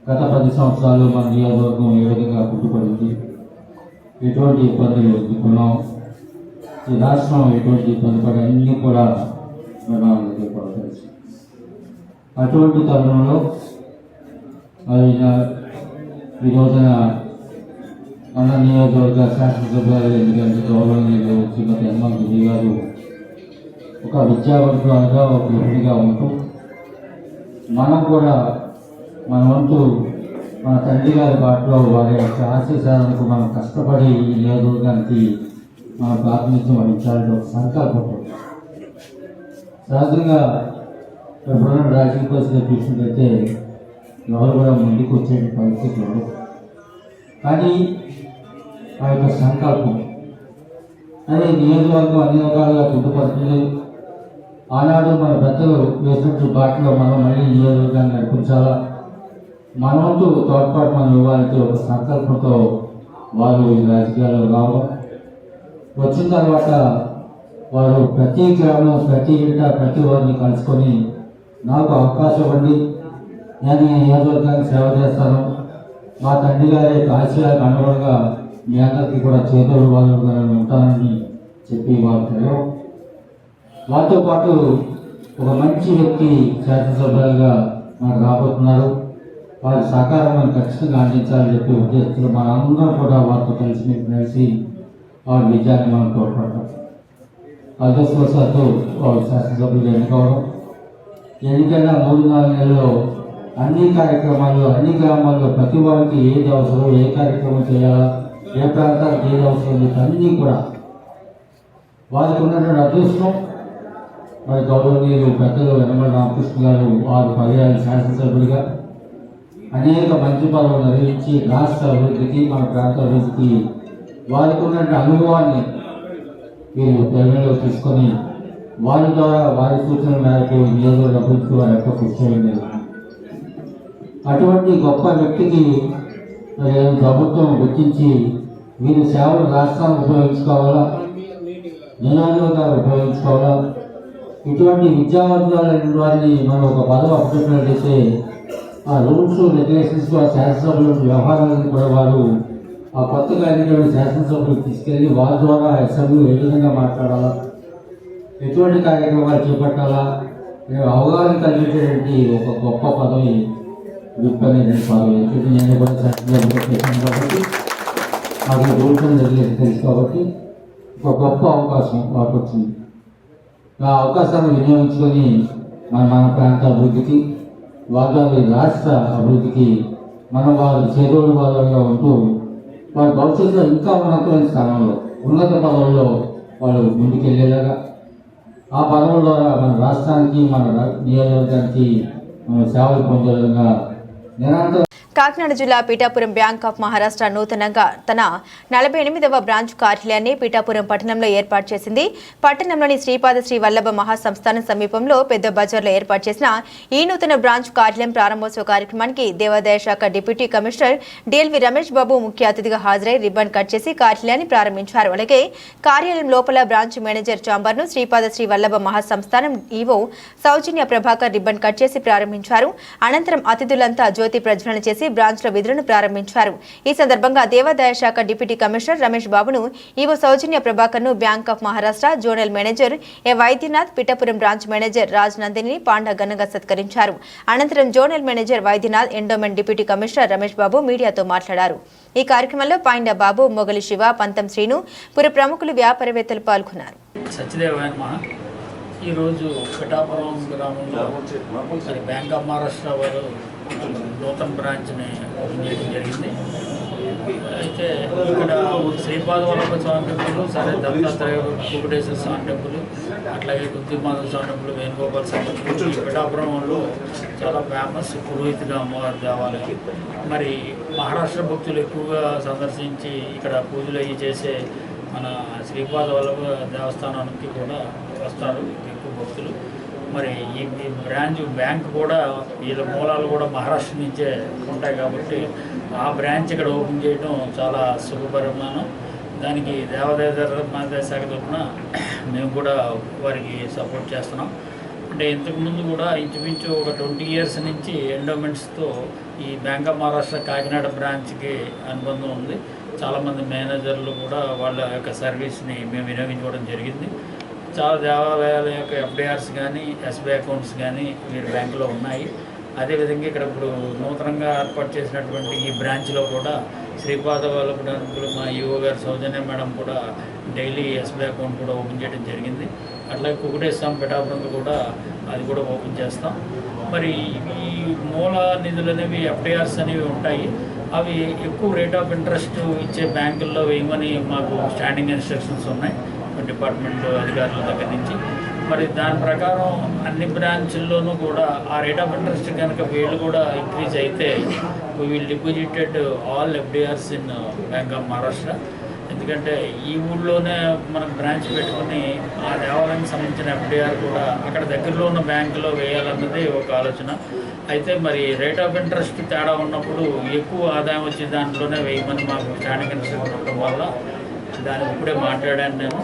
గత 10 సంవత్సరాలు మన నియోజకవర్గం ఏ విధంగా పుట్టుపడింది, ఎటువంటి ఇబ్బందులు ఎదుర్కొన్నాం, ఈ రాష్ట్రం ఎటువంటి ఇబ్బంది పడి అన్నీ కూడా మనకి కూడా తెలుసు. అటువంటి తరుణంలో ఈ రోజున మన నియోజకవర్గ శాసనసభ్యులు ఎందుకంటే గౌరవనీయులు శ్రీమతి యనమల దివ్య గారు ఒక విద్యావర్గాలుగా, ఒక గృహిణిగా ఉంటూ మనం కూడా మన వంతు మన తండ్రి గారి బాటలో వారి యొక్క ఆశీస్సాలకు మనం కష్టపడి ఈ నియోజకవర్గానికి మన ప్రాతినిధ్యం వహించాలని ఒక సంకల్పం. సహజంగా ఎప్పుడైనా రాజకీయ పరిస్థితి చూసినట్లయితే ఎవరు కూడా ముందుకు వచ్చే పరిస్థితులు, కానీ ఆ యొక్క సంకల్పం అదే నియోజకవర్గం అన్ని రకాలుగా చుట్టుపడుతుంది. ఆనాడు మన పెద్దలు వేసినట్టు బాటలో మనం మళ్ళీ నియోజకవర్గాన్ని నడిపించాలా, మన వంతు తోడ్పాటు మనం ఇవ్వాలంటే ఒక సంకల్పంతో వారు ఈ రాజకీయాల్లో రావడం, వచ్చిన తర్వాత వారు ప్రతి గ్రామం, ప్రతి ఇంట, ప్రతి వారిని కలుసుకొని నాకు అవకాశం ఇవ్వండి, నేను ఈ నియోజకవర్గానికి సేవ చేస్తాను, మా తండ్రి గారి ఆశయాలకు అనుగుణంగా మీ అందరికీ కూడా చేదోడు వాళ్ళుగా ఉంటానని చెప్పి వారు తెలియడం, వారితో పాటు ఒక మంచి వ్యక్తి శాసనసభ్యులుగా మనకు రాబోతున్నారు, వారి సహకారం ఖచ్చితంగా అందించాలని చెప్పి ఉద్దేశంతో మనందరం కూడా వారితో కలిసి వారి విజయాన్ని మనం తోడ్పడతాం. అదృష్టవశాత్తు వారు శాసనసభ్యులు ఎన్నుకోవడం, ఎన్నికైన 3-4 నెలల్లో అన్ని కార్యక్రమాల్లో, అన్ని గ్రామాల్లో ప్రతి వారికి ఏది అవసరం, ఏ కార్యక్రమం చేయాలా, ఏ ప్రాంతానికి ఏది అవసరం, అన్నీ కూడా వారికి ఉన్నటువంటి అదృష్టం. మరి గౌరవనీయులు పెద్దలు యనమల రామకృష్ణ గారు 6 పర్యాయాలు శాసనసభ్యుడిగా అనేక మంత్రి పదవులు నిర్వహించి రాష్ట్ర అభివృద్ధికి, మన ప్రాంత అభివృద్ధికి వారికి ఉన్నటువంటి అనుభవాన్ని వీరు పరిగణలో తీసుకొని వారి ద్వారా వారి సూచనల మేరకు నియోజకవర్గ అభివృద్ధికి వారి యొక్క కృషి చేయలేదు. అటువంటి గొప్ప వ్యక్తికి మరి ప్రభుత్వం గుర్తించి వీరి సేవలు రాష్ట్రాన్ని ఉపయోగించుకోవాలా, నియోజకవర్గాలు ఉపయోగించుకోవాలా, ఇటువంటి విద్యావంతులైన వారిని మనం ఒక పదవి అప్పచెప్పినట్లయితే ఆ రూల్స్, రెగ్యులేషన్స్, ఆ శాసనసభ్యుల వ్యవహారాలను కూడా వారు ఆ కొత్తగా అయినటువంటి శాసనసభ్యులు తీసుకెళ్ళి వారి ద్వారా అసెంబ్లీ ఏ విధంగా మాట్లాడాలా, ఎటువంటి కార్యక్రమాలు చేపట్టాలా, అవగాహన కలిగేటువంటి ఒక గొప్ప పదవి విప్ అనేటువంటి పదవి. ఎందుకంటే నేను కూడా శాసనసభ్యులు చేశాను కాబట్టి నాకు రూల్స్ అండ్ రెగ్యులేషన్ తెలుసు కాబట్టి ఒక గొప్ప అవకాశం వారికి వచ్చింది. ఆ అవకాశాన్ని వినియోగించుకొని మన ప్రాంత అభివృద్ధికి, వారి రాష్ట్ర అభివృద్ధికి మనం వారి చేదోడు వాళ్ళగా ఉంటూ వారి భవిష్యత్తులో ఇంకా ఉన్నతమైన స్థానంలో, ఉన్నత పదవుల్లో వాళ్ళు ముందుకెళ్ళేలాగా, ఆ పదవుల ద్వారా మన రాష్ట్రానికి, మన నియోజకవర్గానికి సేవలు పొందే విధంగా నిరంతరం. కాకినాడ జిల్లా పీఠాపురం బ్యాంక్ ఆఫ్ మహారాష్ట్ర నూతనంగా తన 48వ బ్రాంచ్ కార్యాలయాన్ని పీఠాపురం పట్టణంలో ఏర్పాటు చేసింది. పట్టణంలోని శ్రీపాద శ్రీ వల్లభ మహాసంస్థానం సమీపంలో పెద్ద బజార్లో ఏర్పాటు చేసిన ఈ నూతన బ్రాంచ్ కార్యాలయం ప్రారంభోత్సవ కార్యక్రమానికి దేవాదాయ శాఖ డిప్యూటీ కమిషనర్ డిఎల్వి రమేష్ బాబు ముఖ్య అతిథిగా హాజరై రిబ్బన్ కట్ చేసి కార్యాలయాన్ని ప్రారంభించారు. అలాగే కార్యాలయం లోపల branch manager చాంబర్ను Sripada Shri Vallabha Mahasamsthanam EO Soujanya Prabhakar ribbon cut చేసి ప్రారంభించారు. అనంతరం అతిథులంతా జ్యోతి ప్రజ్వలన చేసి బ్రాంచ్ లో విధులను ప్రారంభించారు. ఈ సందర్భంగా దేవాదాయ శాఖ డిప్యూటీ కమిషనర్ రమేష్ బాబును, ఈవో సౌజన్య ప్రభాకర్ ను bank of Maharashtra zonal manager A Vaidyanath, Pithapuram branch manager Raj Nandini Panda ఘనంగా సత్కరించారు. అనంతరం zonal manager Vaidyanath, endowment deputy commissioner Ramesh Babu మీడియాతో మాట్లాడారు. ఈ కార్యక్రమంలో పాండా బాబు, మొగలి శివ, పంతం శ్రీను, పుర ప్రముఖులు, వ్యాపారవేత్తలు పాల్గొన్నారు. ఈరోజు పిఠాపురం గ్రామంలో బ్యాంక్ ఆఫ్ మహారాష్ట్ర వారు నూతన బ్రాంచ్ని ఓపెన్ చేయడం జరిగింది. అయితే ఇక్కడ శ్రీపాద వల్లభ స్వామి టెంపుల్, సరే దత్తాత్రేయ వెంకటేశ్వర స్వామి టెంపుల్, అట్లాగే దుద్దిమాధవ స్వామి టెంపుల్, వేణుగోపాల స్వామి టెంపుల్ పిఠాపురంలో చాలా ఫేమస్ పురోహితుగా అమ్మవారి దేవాలయం. మరి మహారాష్ట్ర భక్తులు ఎక్కువగా సందర్శించి ఇక్కడ పూజలు అవి చేసే మన శ్రీపాద వల్లభ దేవస్థానానికి కూడా వస్తారు ఎక్కువ భక్తులు. మరి ఈ బ్యాంక్ కూడా వీళ్ళ మూలాలు కూడా మహారాష్ట్ర నుంచే ఉంటాయి కాబట్టి ఆ బ్రాంచ్ ఇక్కడ ఓపెన్ చేయడం చాలా శుభపరిమాణం. దానికి దేవాదాయ శాఖ తరఫున మేము కూడా వారికి సపోర్ట్ చేస్తున్నాం. అంటే ఇంతకుముందు కూడా ఇంచుమించు ఒక 20 years నుంచి ఎండోమెంట్స్తో ఈ బ్యాంక్ ఆఫ్ మహారాష్ట్ర కాకినాడ బ్రాంచ్కి అనుబంధం ఉంది. చాలామంది మేనేజర్లు కూడా వాళ్ళ యొక్క సర్వీస్ని మేము వినియోగించుకోవడం జరిగింది. చాలా దేవాలయాల యొక్క ఎఫ్డిఆర్స్ కానీ, ఎస్బీఐ అకౌంట్స్ కానీ వీరి బ్యాంకులో ఉన్నాయి. అదేవిధంగా ఇక్కడ ఇప్పుడు నూతనంగా ఏర్పాటు చేసినటువంటి ఈ బ్రాంచ్లో కూడా శ్రీపాద వల్లభ టెంపుల్ మా ఈవో గారు సౌజన్య మేడం కూడా డైలీ ఎస్బీఐ అకౌంట్ కూడా ఓపెన్ చేయడం జరిగింది. అట్లాగే కుకుటేశ్వరం పిఠాపురంలో కూడా అది కూడా ఓపెన్ చేస్తాం. మరి ఈ మూల నిధులు అనేవి ఎఫ్డిఆర్స్ అనేవి ఉంటాయి. అవి ఎక్కువ రేట్ ఆఫ్ ఇంట్రెస్ట్ ఇచ్చే బ్యాంకుల్లో వేయమని మాకు స్టాండింగ్ ఇన్స్ట్రక్షన్స్ ఉన్నాయి డిపార్ట్మెంట్ అధికారుల దగ్గర నుంచి. మరి దాని ప్రకారం అన్ని బ్రాంచుల్లోనూ కూడా ఆ రేట్ ఆఫ్ ఇంట్రెస్ట్ కనుక వీళ్ళు కూడా ఇంక్రీజ్ అయితే we will deposited all FDRs in bank of Maharashtra. ఎందుకంటే ఈ ఊళ్ళోనే మనకు బ్రాంచ్ పెట్టుకుని ఆ దేవాలయానికి సంబంధించిన ఎఫ్డిఆర్ కూడా అక్కడ దగ్గరలో ఉన్న బ్యాంకులో వేయాలన్నది ఒక ఆలోచన. అయితే మరి రేట్ ఆఫ్ ఇంట్రెస్ట్ తేడా ఉన్నప్పుడు ఎక్కువ ఆదాయం వచ్చే దాంట్లోనే వేయమని మాకు స్టాండింగ్ ఇంట్రెస్ట్ ఉండటం వల్ల దాన్ని ఇప్పుడే మాట్లాడాను నేను.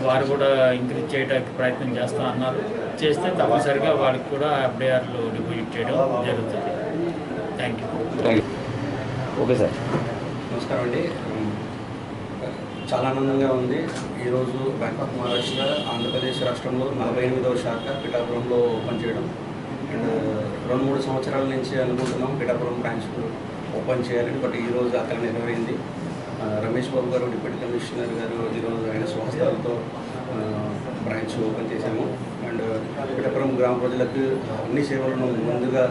వారు కూడా ఇంక్రీజ్ చేయడానికి ప్రయత్నం చేస్తా అన్నారు. చేస్తే తప్పనిసరిగా వాళ్ళకి కూడా ఎఫ్డిఆర్లు డిపాజిట్ చేయడం జరుగుతుంది. Thank you. Okay sir. నమస్కారం అండి. చాలా ఆనందంగా ఉంది. ఈరోజు బ్యాంక్ ఆఫ్ మహారాష్ట్ర ఆంధ్రప్రదేశ్ రాష్ట్రంలో 48వ శాఖ పిఠాపురంలో ఓపెన్ చేయడం. అండ్ 2-3 సంవత్సరాల నుంచి అనుకుంటున్నాం పిఠాపురం బ్రాంచ్ ఓపెన్ చేయాలని. బట్ ఈరోజు అక్కడ నెరవేరింది. రమేష్ బాబు గారు, డిప్యూటీ కమిషనర్ గారు ఈరోజు ఆయన స్వహస్తాలతో బ్రాంచ్ ఓపెన్ చేశాము. అండ్ పిఠాపురం గ్రామ ప్రజలకు అన్ని సేవలను ముందుగా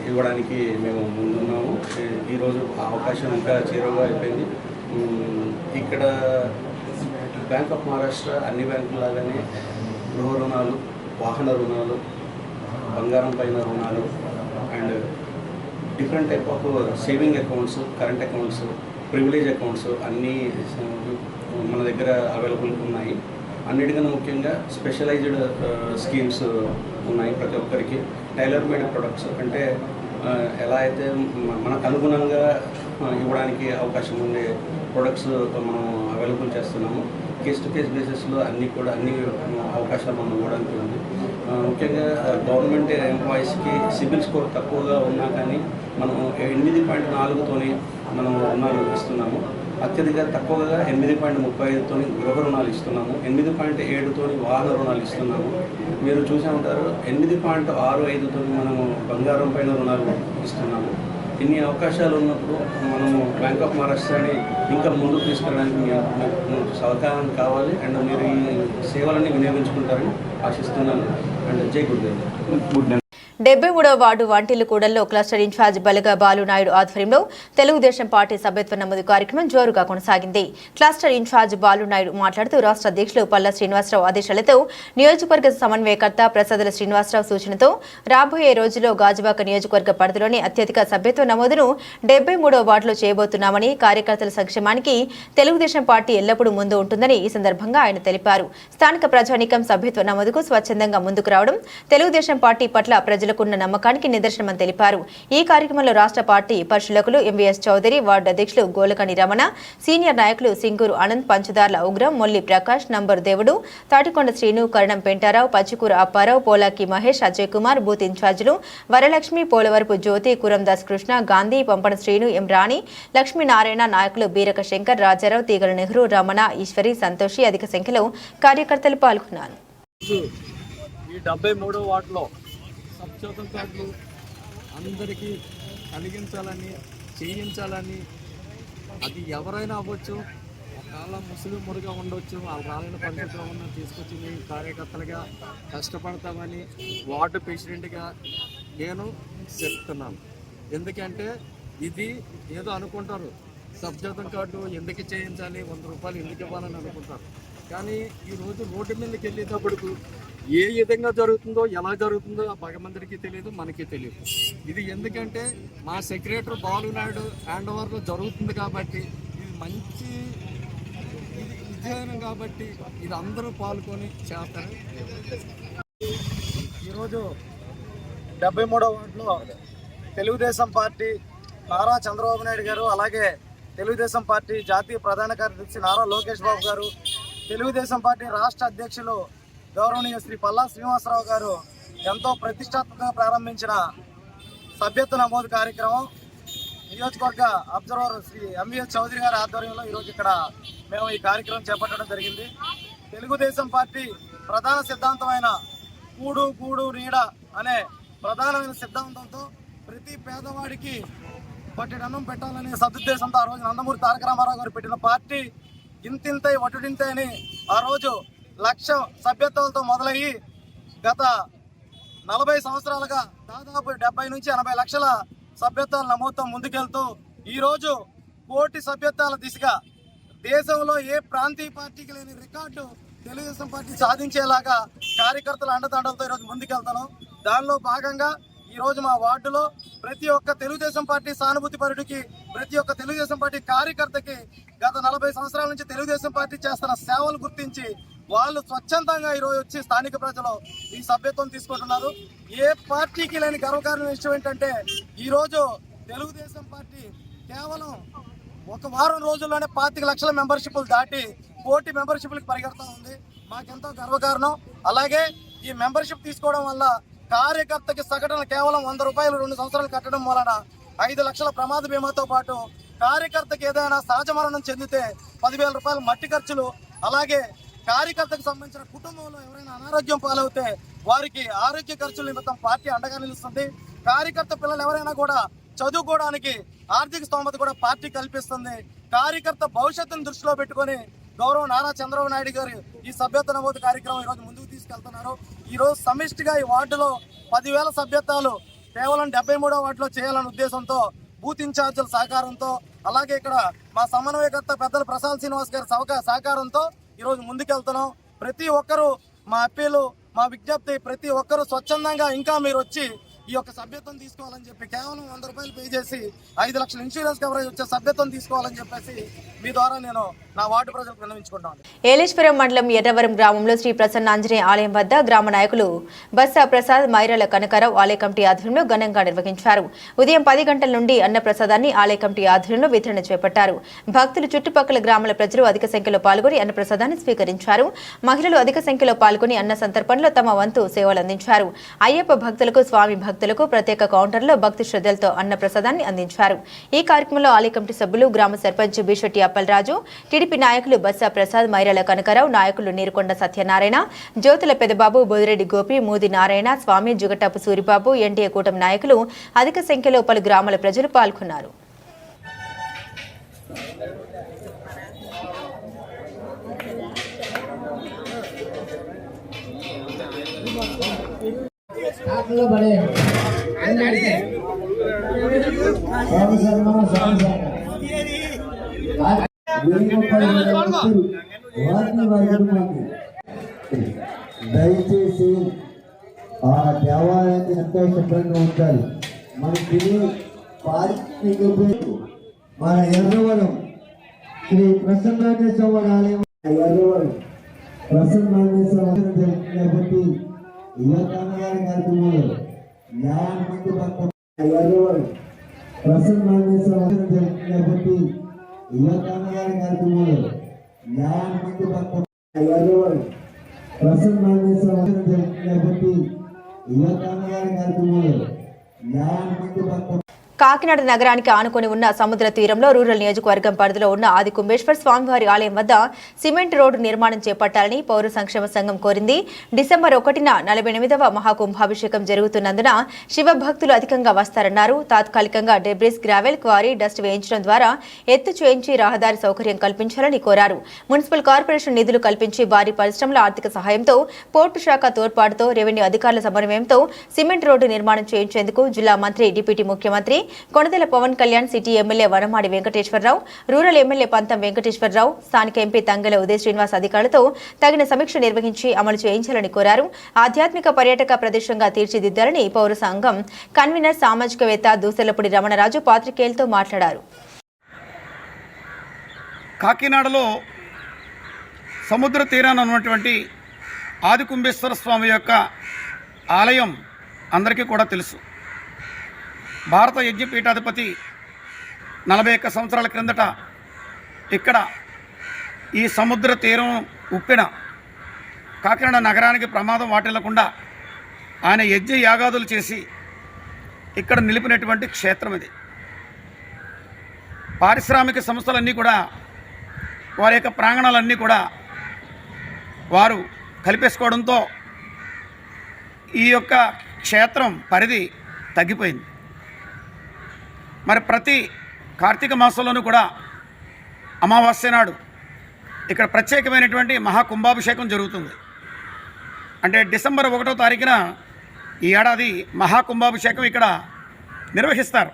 ఇవ్వడానికి మేము ముందున్నాము. ఈరోజు ఆ అవకాశం ఇంకా చేరువగా అయిపోయింది. ఇక్కడ బ్యాంక్ ఆఫ్ మహారాష్ట్ర అన్ని బ్యాంకులాగానే గృహ రుణాలు, వాహన రుణాలు, బంగారం పైన రుణాలు and different type of saving accounts, current accounts, privilege accounts అన్నీ మన దగ్గర అవైలబుల్ ఉన్నాయి. అన్నిటికన్నా ముఖ్యంగా స్పెషలైజ్డ్ స్కీమ్స్ ఉన్నాయి ప్రతి ఒక్కరికి. టైలర్ మేడ్ ప్రొడక్ట్స్ అంటే ఎలా అయితే మనకు అనుగుణంగా ఇవ్వడానికి అవకాశం ఉండే ప్రొడక్ట్స్ మనం అవైలబుల్ చేస్తున్నాము. కేస్ టు కేస్ బేసిస్లో అన్ని అవకాశాలు మనం ఇవ్వడానికి ఉంది. ముఖ్యంగా గవర్నమెంట్ ఎంప్లాయీస్కి సిబిల్ స్కోర్ తక్కువగా ఉన్నా కానీ మనం 8.4తోని మనం రుణాలు ఇస్తున్నాము. అత్యధిక తక్కువగా 8.35తోని గృహ రుణాలు ఇస్తున్నాము. 8.7తోని వాహన రుణాలు ఇస్తున్నాము. మీరు చూసే ఉంటారు 8.65తోని మనము బంగారం పైన రుణాలు ఇస్తున్నాము. ఇన్ని అవకాశాలు ఉన్నప్పుడు మనము బ్యాంక్ ఆఫ్ మహారాష్ట్రని ఇంకా ముందుకు తీసుకెళ్ళడానికి మీకు సహకారం కావాలి. అండ్ మీరు ఈ సేవలన్నీ వినియోగించుకుంటారని ఆశిస్తున్నాను. అండ్ జై Gurudev. 73వ ward వంటిల్లుకూడల్లో cluster incharge Balaga Balunaidu ఆధ్వర్యంలో తెలుగుదేశం పార్టీ సభ్యత్వ నమోదు కార్యక్రమం జోరుగా కొనసాగింది. క్లస్టర్ ఇన్ఛార్జ్ బాలునాయుడు మాట్లాడుతూ రాష్ట్ర అధ్యక్షులు పల్లా శ్రీనివాసరావు ఆదేశాలతో నియోజకవర్గ సమన్వయకర్త ప్రసాదుల శ్రీనివాసరావు సూచనతో రాబోయే రోజుల్లో గాజువాక నియోజకవర్గ పరిధిలోని అత్యధిక సభ్యత్వ నమోదును 73వ వార్డులో చేయబోతున్నామని, కార్యకర్తల సంక్షేమానికి తెలుగుదేశం పార్టీ ఎల్లప్పుడూ ముందు ఉంటుందని ఈ సందర్భంగా ఆయన తెలిపారు. స్థానిక ప్రజానీకం సభ్యత్వ నమోదుకు స్వచ్ఛందంగా ముందుకు రావడం తెలుగుదేశం పార్టీ పట్ల ప్రజలకున్న నమ్మకానికి నిదర్శనమని తెలిపారు. ఈ కార్యక్రమంలో రాష్ట్ర పార్టీ పరిశీలకులు ఎంవీఎస్ చౌదరి, వార్డు అధ్యక్షులు గోలకని రమణ, సీనియర్ నాయకులు సింగూరు అనంత్, పంచదార్ల ఉగ్రం, మొల్లి ప్రకాష్, నంబర్ దేవుడు, తాటికొండ శ్రీను, కరణం పెంటారావు, పచ్చికూర అప్పారావు, పోలాకి మహేష్, అజయ్ కుమార్, బూత్ ఇన్ఛార్జీలు వరలక్ష్మి, పోలవరపు జ్యోతి, కురందాస్ కృష్ణ, గాంధీ, పంపన శ్రీను, ఎం రాణి, లక్ష్మీనారాయణ, నాయకులు బీరక శంకర్, రాజారావు, తీగల నెహ్రూ, రమణ, ఈశ్వరి, సంతోషి అధిక సంఖ్యలో కార్యకర్తలు పాల్గొన్నారు. ఈ 73వ వార్డులో సబ్శాతం కార్డులు అందరికీ కలిగించాలని, చేయించాలని, అది ఎవరైనా అవ్వచ్చు, ఒకవేళ ముస్లిం మురుగా ఉండొచ్చు, వాళ్ళు రాలేని పరిస్థితిలో ఉన్న తీసుకొచ్చి మీ కార్యకర్తలుగా కష్టపడతామని వార్డు ప్రెసిడెంట్గా నేను చెప్తున్నాను. ఎందుకంటే ఇది ఏదో అనుకుంటారు, సబ్శాతం కార్డు ఎందుకు చేయించాలి, 100 రూపాయలు ఎందుకు ఇవ్వాలని అనుకుంటారు. కానీ ఈరోజు రోడ్డు మీదకి వెళ్ళేటప్పుడు ఏ విధంగా జరుగుతుందో, ఎలా జరుగుతుందో ఆ భగవంతుడికి తెలియదు, మనకి తెలియదు. ఇది ఎందుకంటే మా సెక్రటరీ బాలునాయుడు హ్యాండ్ ఓవర్లో జరుగుతుంది కాబట్టి, ఇది మంచి విజయం కాబట్టి ఇది అందరూ పాల్గొని చేస్తారు. ఈరోజు 73వ వార్డులో తెలుగుదేశం పార్టీ నారా చంద్రబాబు నాయుడు గారు, అలాగే తెలుగుదేశం పార్టీ జాతీయ ప్రధాన కార్యదర్శి నారా లోకేష్ బాబు గారు, తెలుగుదేశం పార్టీ రాష్ట్ర అధ్యక్షులు గౌరవనీయ శ్రీ పల్లా శ్రీనివాసరావు గారు ఎంతో ప్రతిష్టాత్మకంగా ప్రారంభించిన సభ్యత్వ నమోదు కార్యక్రమం నియోజకవర్గ అబ్జర్వర్ శ్రీ ఎంవీఎస్ చౌదరి గారి ఆధ్వర్యంలో ఈరోజు ఇక్కడ మేము ఈ కార్యక్రమం చేపట్టడం జరిగింది. తెలుగుదేశం పార్టీ ప్రధాన సిద్ధాంతమైన కూడు గూడు నీడ అనే ప్రధానమైన సిద్ధాంతంతో ప్రతి పేదవాడికి పట్టెడన్నం పెట్టాలనే సదుద్దేశంతో ఆ రోజు నందమూరి తారక రామారావు గారు పెట్టిన పార్టీ ఇంతింతై వటుడింతై అని ఆ రోజు 1,00,000 సభ్యత్వాలతో మొదలయ్యి గత 40 సంవత్సరాలుగా దాదాపు 70 నుంచి 80 లక్షల సభ్యత్వాల నమోదుతో ముందుకెళ్తూ ఈరోజు 1 కోటి సభ్యత్వాల దిశగా దేశంలో ఏ ప్రాంతీయ పార్టీకి లేని రికార్డు తెలుగుదేశం పార్టీ సాధించేలాగా కార్యకర్తల అండదండలతో ఈరోజు ముందుకెళ్తాను. దానిలో భాగంగా ఈరోజు మా వార్డులో ప్రతి ఒక్క తెలుగుదేశం పార్టీ సానుభూతి పరుడికి, ప్రతి ఒక్క తెలుగుదేశం పార్టీ కార్యకర్తకి గత 40 సంవత్సరాల నుంచి తెలుగుదేశం పార్టీ చేస్తున్న సేవలు గుర్తించి వాళ్ళు స్వచ్ఛందంగా ఈరోజు వచ్చి స్థానిక ప్రజలు ఈ సభ్యత్వం తీసుకుంటున్నారు. ఏ పార్టీకి లేని గర్వకారణం విషయం ఏంటంటే ఈరోజు తెలుగుదేశం పార్టీ కేవలం ఒక వారం రోజుల్లోనే 25 లక్షల మెంబర్షిప్లు దాటి 1 కోటి మెంబర్షిప్లకు పరిగెడతా ఉంది. మాకెంతో గర్వకారణం. అలాగే ఈ మెంబర్షిప్ తీసుకోవడం వల్ల కార్యకర్తకి సగటున కేవలం 100 రూపాయలు 2 సంవత్సరాలు కట్టడం వలన 5 లక్షల ప్రమాద బీమాతో పాటు కార్యకర్తకి ఏదైనా సహజ మరణం చెందితే 10,000 రూపాయలు మట్టి ఖర్చులు, అలాగే కార్యకర్తకు సంబంధించిన కుటుంబంలో ఎవరైనా అనారోగ్యం పాలవుతే వారికి ఆరోగ్య ఖర్చుల నిమిత్తం పార్టీ అండగా నిలుస్తుంది. కార్యకర్త పిల్లలు ఎవరైనా కూడా చదువుకోవడానికి ఆర్థిక స్తోమత కూడా పార్టీ కల్పిస్తుంది. కార్యకర్త భవిష్యత్తును దృష్టిలో పెట్టుకొని గౌరవ నారా చంద్రబాబు నాయుడు గారు ఈ సభ్యత్వ నమోదు కార్యక్రమం ఈరోజు ముందుకు తీసుకెళ్తున్నారు. ఈరోజు సమిష్టిగా ఈ వార్డులో 10,000 సభ్యత్వాలు కేవలం 73వ వార్డులో చేయాలనే ఉద్దేశంతో బూత్ ఇన్ఛార్జీల సహకారంతో, అలాగే ఇక్కడ మా సమన్వయకర్త పెద్దలు ప్రసాద్ శ్రీనివాస్ గారి సహకారంతో ఈరోజు ముందుకెళ్తున్నాం. ప్రతి ఒక్కరూ మా అప్పీలు, మా విజ్ఞప్తి, ప్రతి ఒక్కరూ స్వచ్ఛందంగా ఇంకా మీరు వచ్చి ఈ యొక్క సభ్యత్వం తీసుకోవాలని చెప్పి కేవలం 100 రూపాయలు పే చేసి 5 లక్షల ఇన్సూరెన్స్ కవరేజ్ వచ్చే సభ్యత్వం తీసుకోవాలని చెప్పేసి మీ ద్వారా నేను నా వార్డు ప్రజలకు విన్నవించుకుంటాను. ఏలేశ్వరం మండలం ఎర్రవరం గ్రామంలో శ్రీ ప్రసన్న ఆంజనేయ ఆలయం వద్ద గ్రామ నాయకులు బస్సా ప్రసాద్, మైరాల కనకారావు ఆలయ కమిటీ ఆధ్వర్యంలో ఘనంగా నిర్వహించారు. ఉదయం 10 గంటల నుండి అన్న ప్రసాదాన్ని ఆలయ కమిటీ ఆధ్వర్యంలో వితరణ చేపట్టారు. భక్తులు, చుట్టుపక్కల గ్రామాల ప్రజలు అధిక సంఖ్యలో పాల్గొని అన్న ప్రసాదాన్ని స్వీకరించారు. మహిళలు అధిక సంఖ్యలో పాల్గొని అన్న సంతర్పణలో తమ వంతు సేవలు అందించారు. అయ్యప్ప భక్తులకు, స్వామి భక్తులకు ప్రత్యేక కౌంటర్లో భక్తి శ్రద్ధలతో అన్న ప్రసాదాన్ని అందించారు. ఈ కార్యక్రమంలో ఆలయ కమిటీ సభ్యులు, గ్రామ సర్పంచ్ బిషెట్టి అప్పలరాజు, టీడీపీ నాయకులు బస్సా ప్రసాద్, మైరాల కనకారావు, నాయకులు నీరుకొండ సత్యనారాయణ, జ్యోతుల పెదబాబు, బోదిరెడ్డి గోపి, మూది నారాయణ స్వామి, జుగటపు సూరిబాబు, ఎన్డీఏ కూటమి నాయకులు అధిక సంఖ్యలో పలు గ్రామాల ప్రజలు పాల్గొన్నారు. దయచేసి ఆ దేవాలయాన్ని ఎంతో శుభ్రంగా ఉంచాలి. మనకి మన ఎర్రవరం శ్రీ ప్రసన్నాంజనేయ ఆలయం, ఎర్రవరం ప్రసన్నాంజనేయ జరుగుతుంది కాబట్టి యువకాంగారి కార్యక్రమంలో న్యాయమంది భక్తం ఎర్రవరం ప్రసన్నాంజనేయ జరుగుతుంది కాబట్టి యువకాంగారి కార్యక్రమంలో న్యాయమంది భక్తం ఎర్రవరం ప్రసన్నాంజనేయ జరుగుతుంది కాబట్టి యువకాంగారి కార్యక్రమంలో న్యాయమంది భక్తం. కాకినాడ నగరానికి ఆనుకొని ఉన్న సముద్ర తీరంలో రూరల్ నియోజకవర్గం పరిధిలో ఉన్న ఆది కుంభేశ్వర్ స్వామివారి ఆలయం వద్ద సిమెంట్ రోడ్డు నిర్మాణం చేపట్టాలని పౌర సంక్షేమ సంఘం కోరింది. డిసెంబర్ 1న 48వ మహాకుంభాభిషేకం జరుగుతున్నందున శివ భక్తులు అధికంగా వస్తారన్నారు. తాత్కాలికంగా డెబ్రిస్, గ్రావెల్, క్వారీ, డస్ట్ వేయించడం ద్వారా ఎత్తు చేయించి రహదారి సౌకర్యం కల్పించాలని కోరారు. మున్సిపల్ కార్పొరేషన్ నిధులు కల్పించి భారీ పరిశ్రమల ఆర్థిక సహాయంతో, పోర్టు శాఖ తోడ్పాటుతో, రెవెన్యూ అధికారుల సమన్వయంతో సిమెంట్ రోడ్డు నిర్మాణం చేయించేందుకు జిల్లా మంత్రి, డిప్యూటీ ముఖ్యమంత్రి Konidela Pawan Kalyan, city MLA Vanamadi Venkateswara Rao, rural MLA Pantham Venkateswara Rao, స్థానిక ఎంపీ తంగెల ఉదయ్ శ్రీనివాస్ అధికారులతో తగిన సమీక్ష నిర్వహించి అమలు చేయించాలని కోరారు. ఆధ్యాత్మిక పర్యాటక ప్రదేశంగా తీర్చిదిద్దాలని పౌర సంఘం కన్వీనర్, సామాజికవేత్త దూసెలపూడి రమణరాజు పాత్రికేయులతో మాట్లాడారు. కాకినాడలో సముద్ర తీరాన ఉన్నటువంటి ఆది కుంభేశ్వర స్వామి యొక్క ఆలయం అందరికీ కూడా తెలుసు. భారత యజ్ఞపీఠాధిపతి 41 సంవత్సరాల క్రిందట ఇక్కడ ఈ సముద్ర తీరం ఉప్పెన కాకినాడ నగరానికి ప్రమాదం వాటిల్లకుండా ఆయన యజ్ఞ యాగాదులు చేసి ఇక్కడ నిలిపినటువంటి క్షేత్రం ఇది. పారిశ్రామిక సంస్థలన్నీ కూడా వారి యొక్క ప్రాంగణాలన్నీ కూడా వారు కలిపేసుకోవడంతో ఈ యొక్క క్షేత్రం పరిధి తగ్గిపోయింది. మరి ప్రతి కార్తీక మాసంలోనూ కూడా అమావాస్య నాడు ఇక్కడ ప్రత్యేకమైనటువంటి మహాకుంభాభిషేకం జరుగుతుంది. అంటే డిసెంబర్ 1వ తారీఖున ఈ ఏడాది మహాకుంభాభిషేకం ఇక్కడ నిర్వహిస్తారు.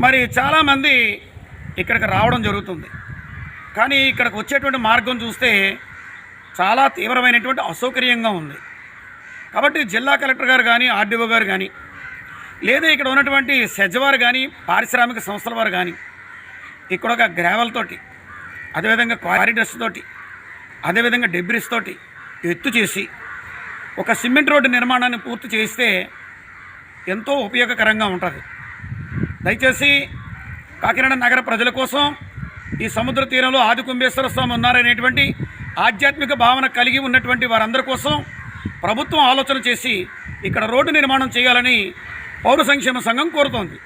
మరి చాలామంది ఇక్కడికి రావడం జరుగుతుంది. కానీ ఇక్కడికి వచ్చేటువంటి మార్గం చూస్తే చాలా తీవ్రమైనటువంటి అసౌకర్యంగా ఉంది. కాబట్టి జిల్లా కలెక్టర్ గారు కానీ ఆర్డీఓ గారు కానీ లేదా ఇక్కడ ఉన్నటువంటి సెజ్వారు కానీ పారిశ్రామిక సంస్థల వారు కానీ ఇక్కడ ఒక గ్రావెల్ తోటి, అదేవిధంగా కారిడర్స్ తోటి, అదేవిధంగా డెబ్రిస్ తోటి ఎత్తు చేసి ఒక సిమెంట్ రోడ్డు నిర్మాణాన్ని పూర్తి చేస్తే ఎంతో ఉపయోగకరంగా ఉంటుంది. దయచేసి కాకినాడ నగర ప్రజల కోసం ఈ సముద్ర తీరంలో ఆది కుంభేశ్వర స్వామి ఉన్నారనేటువంటి ఆధ్యాత్మిక భావన కలిగి ఉన్నటువంటి వారందరి కోసం ప్రభుత్వం ఆలోచన చేసి ఇక్కడ రోడ్డు నిర్మాణం చేయాలని పౌర సంక్షేమ సంఘం కోరుతోంది.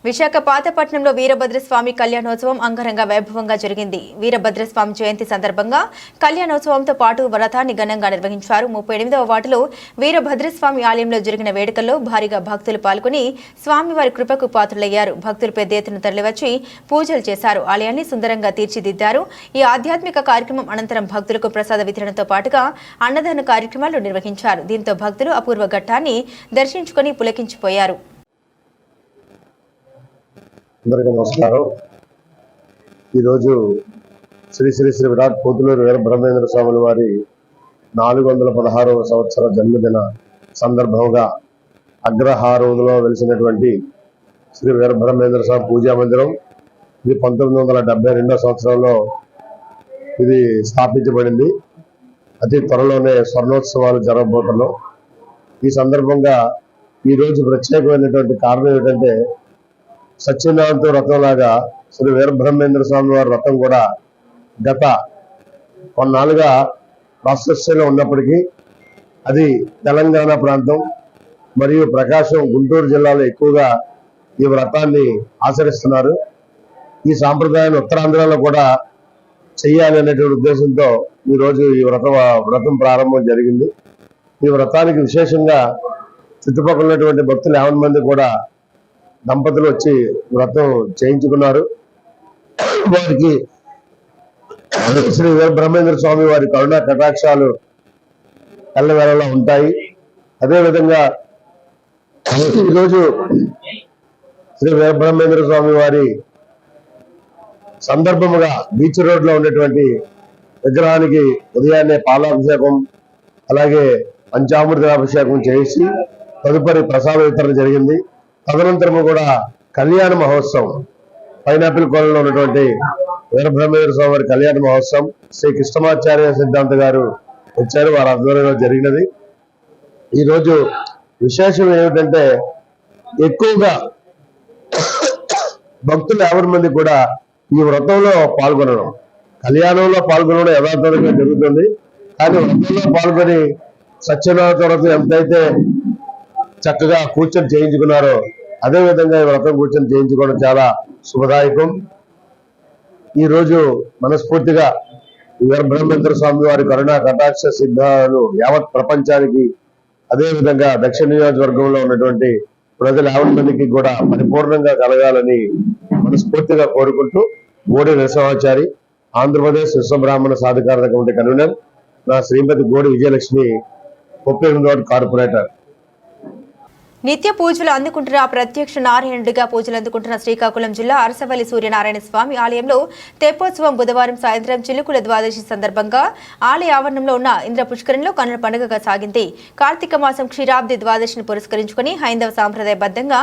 విశాఖ పాతపట్నంలో వీరభద్రస్వామి కళ్యాణోత్సవం అంగరంగ వైభవంగా జరిగింది. వీరభద్రస్వామి జయంతి సందర్భంగా కళ్యాణోత్సవంతో పాటు వ్రతాన్ని ఘనంగా నిర్వహించారు. 38వ వార్డులో వీరభద్రస్వామి ఆలయంలో జరిగిన వేడుకల్లో భారీగా భక్తులు పాల్గొని స్వామివారి కృపకు పాత్రులయ్యారు. భక్తులు పెద్ద ఎత్తున తరలివచ్చి పూజలు చేశారు. ఆలయాన్ని సుందరంగా తీర్చిదిద్దారు. ఈ ఆధ్యాత్మిక కార్యక్రమం అనంతరం భక్తులకు ప్రసాద వితరణతో పాటుగా అన్నదాన కార్యక్రమాలు నిర్వహించారు. దీంతో భక్తులు అపూర్వ ఘట్టాన్ని దర్శించుకుని పులకించిపోయారు. అందరికీ నమస్కారం. ఈరోజు శ్రీ శ్రీ శ్రీ విరాట్ పోతులూరు వీరబ్రహ్మేంద్ర స్వాముల వారి 416వ సంవత్సర జన్మదిన సందర్భంగా అగ్రహారంలో వెలిసినటువంటి శ్రీ వీరబ్రహ్మేంద్ర స్వామి పూజా మందిరం ఇది 1972వ సంవత్సరంలో ఇది స్థాపించబడింది. అతి త్వరలోనే స్వర్ణోత్సవాలు జరగబోతున్నాం. ఈ సందర్భంగా ఈరోజు ప్రత్యేకమైనటువంటి కారణం ఏంటంటే సత్యనారాయణతో వ్రతం లాగా శ్రీ వీరబ్రహ్మేంద్ర స్వామి వారి వ్రతం కూడా గత కొన్నాళ్ళుగా ప్రాసెస్లో ఉన్నప్పటికీ అది తెలంగాణ ప్రాంతం మరియు ప్రకాశం గుంటూరు జిల్లాలో ఎక్కువగా ఈ వ్రతాన్ని ఆచరిస్తున్నారు. ఈ సాంప్రదాయాన్ని ఉత్తరాంధ్రలో కూడా చెయ్యాలి అనేటువంటి ఉద్దేశంతో ఈరోజు ఈ వ్రతం ప్రారంభం జరిగింది. ఈ వ్రతానికి విశేషంగా చుట్టుపక్కల ఉన్నటువంటి భక్తులు 50 మంది కూడా దంపతులు వచ్చి వ్రతం చేయించుకున్నారు. వారికి శ్రీ వీరబ్రహ్మేంద్ర స్వామి వారి కరుణా కటాక్షాలు ఎల్లవేళలా ఉంటాయి. అదేవిధంగా ఈరోజు శ్రీ వీరబ్రహ్మేంద్ర స్వామి వారి సందర్భముగా బీచ్ రోడ్ లో ఉన్నటువంటి విగ్రహానికి ఉదయాన్నే పాలాభిషేకం అలాగే పంచామృతాభిషేకం చేసి తదుపరి ప్రసాద వితరణ జరిగింది. తదనంతరము కూడా కళ్యాణ మహోత్సవం పైనాపిల్ కోనలో ఉన్నటువంటి వీరబ్రహ్మేంద్ర స్వామి వారి కళ్యాణ మహోత్సవం శ్రీ కృష్ణమాచార్య సిద్ధాంత గారు వచ్చారు. వారి ఆధ్వర్యంలో జరిగినది. ఈరోజు విశేషం ఏమిటంటే ఎక్కువగా భక్తులు 50 మంది కూడా ఈ వ్రతంలో పాల్గొనడం, కళ్యాణంలో పాల్గొనడం యథార్థంగా జరుగుతుంది. కానీ వ్రతంలో పాల్గొని సత్యనారాయణ వ్రతం ఎంతైతే చక్కగా కూర్చొని చేయించుకున్నారో అదేవిధంగా ఈ వ్రతం కూర్చొని చేయించుకోవడం చాలా శుభదాయకం. ఈరోజు మనస్ఫూర్తిగా వీరబ్రహ్మేంద్ర స్వామి వారి కరుణా కటాక్ష సిద్ధాలు యావత్ ప్రపంచానికి అదేవిధంగా దక్షిణ నియోజకవర్గంలో ఉన్నటువంటి ప్రజలు 50 మందికి కూడా పరిపూర్ణంగా కలగాలని మనస్ఫూర్తిగా కోరుకుంటూ గోడి నరసింహాచారి ఆంధ్రప్రదేశ్ విశ్వబ్రాహ్మణ సాధికారత కమిటీ కన్వీనర్, నా శ్రీమతి గోడి విజయలక్ష్మి 38వ కార్పొరేటర్. నిత్య పూజలు అందుకుంటున్న ప్రత్యక్ష నారాయణుడిగా పూజలు అందుకుంటున్న శ్రీకాకుళం జిల్లా అరసవల్లి సూర్యనారాయణ స్వామి ఆలయంలో తెప్పోత్సవం బుధవారం సాయంత్రం చిలుకుల ద్వాదశి సందర్భంగా ఆలయ ఆవరణంలో ఉన్న ఇంద్ర పుష్కరంలో కన్నుల పండుగగా సాగింది. కార్తీక మాసం క్షీరాబ్ది ద్వాదశిని పురస్కరించుకుని హైందవ సాంప్రదాయబద్ధంగా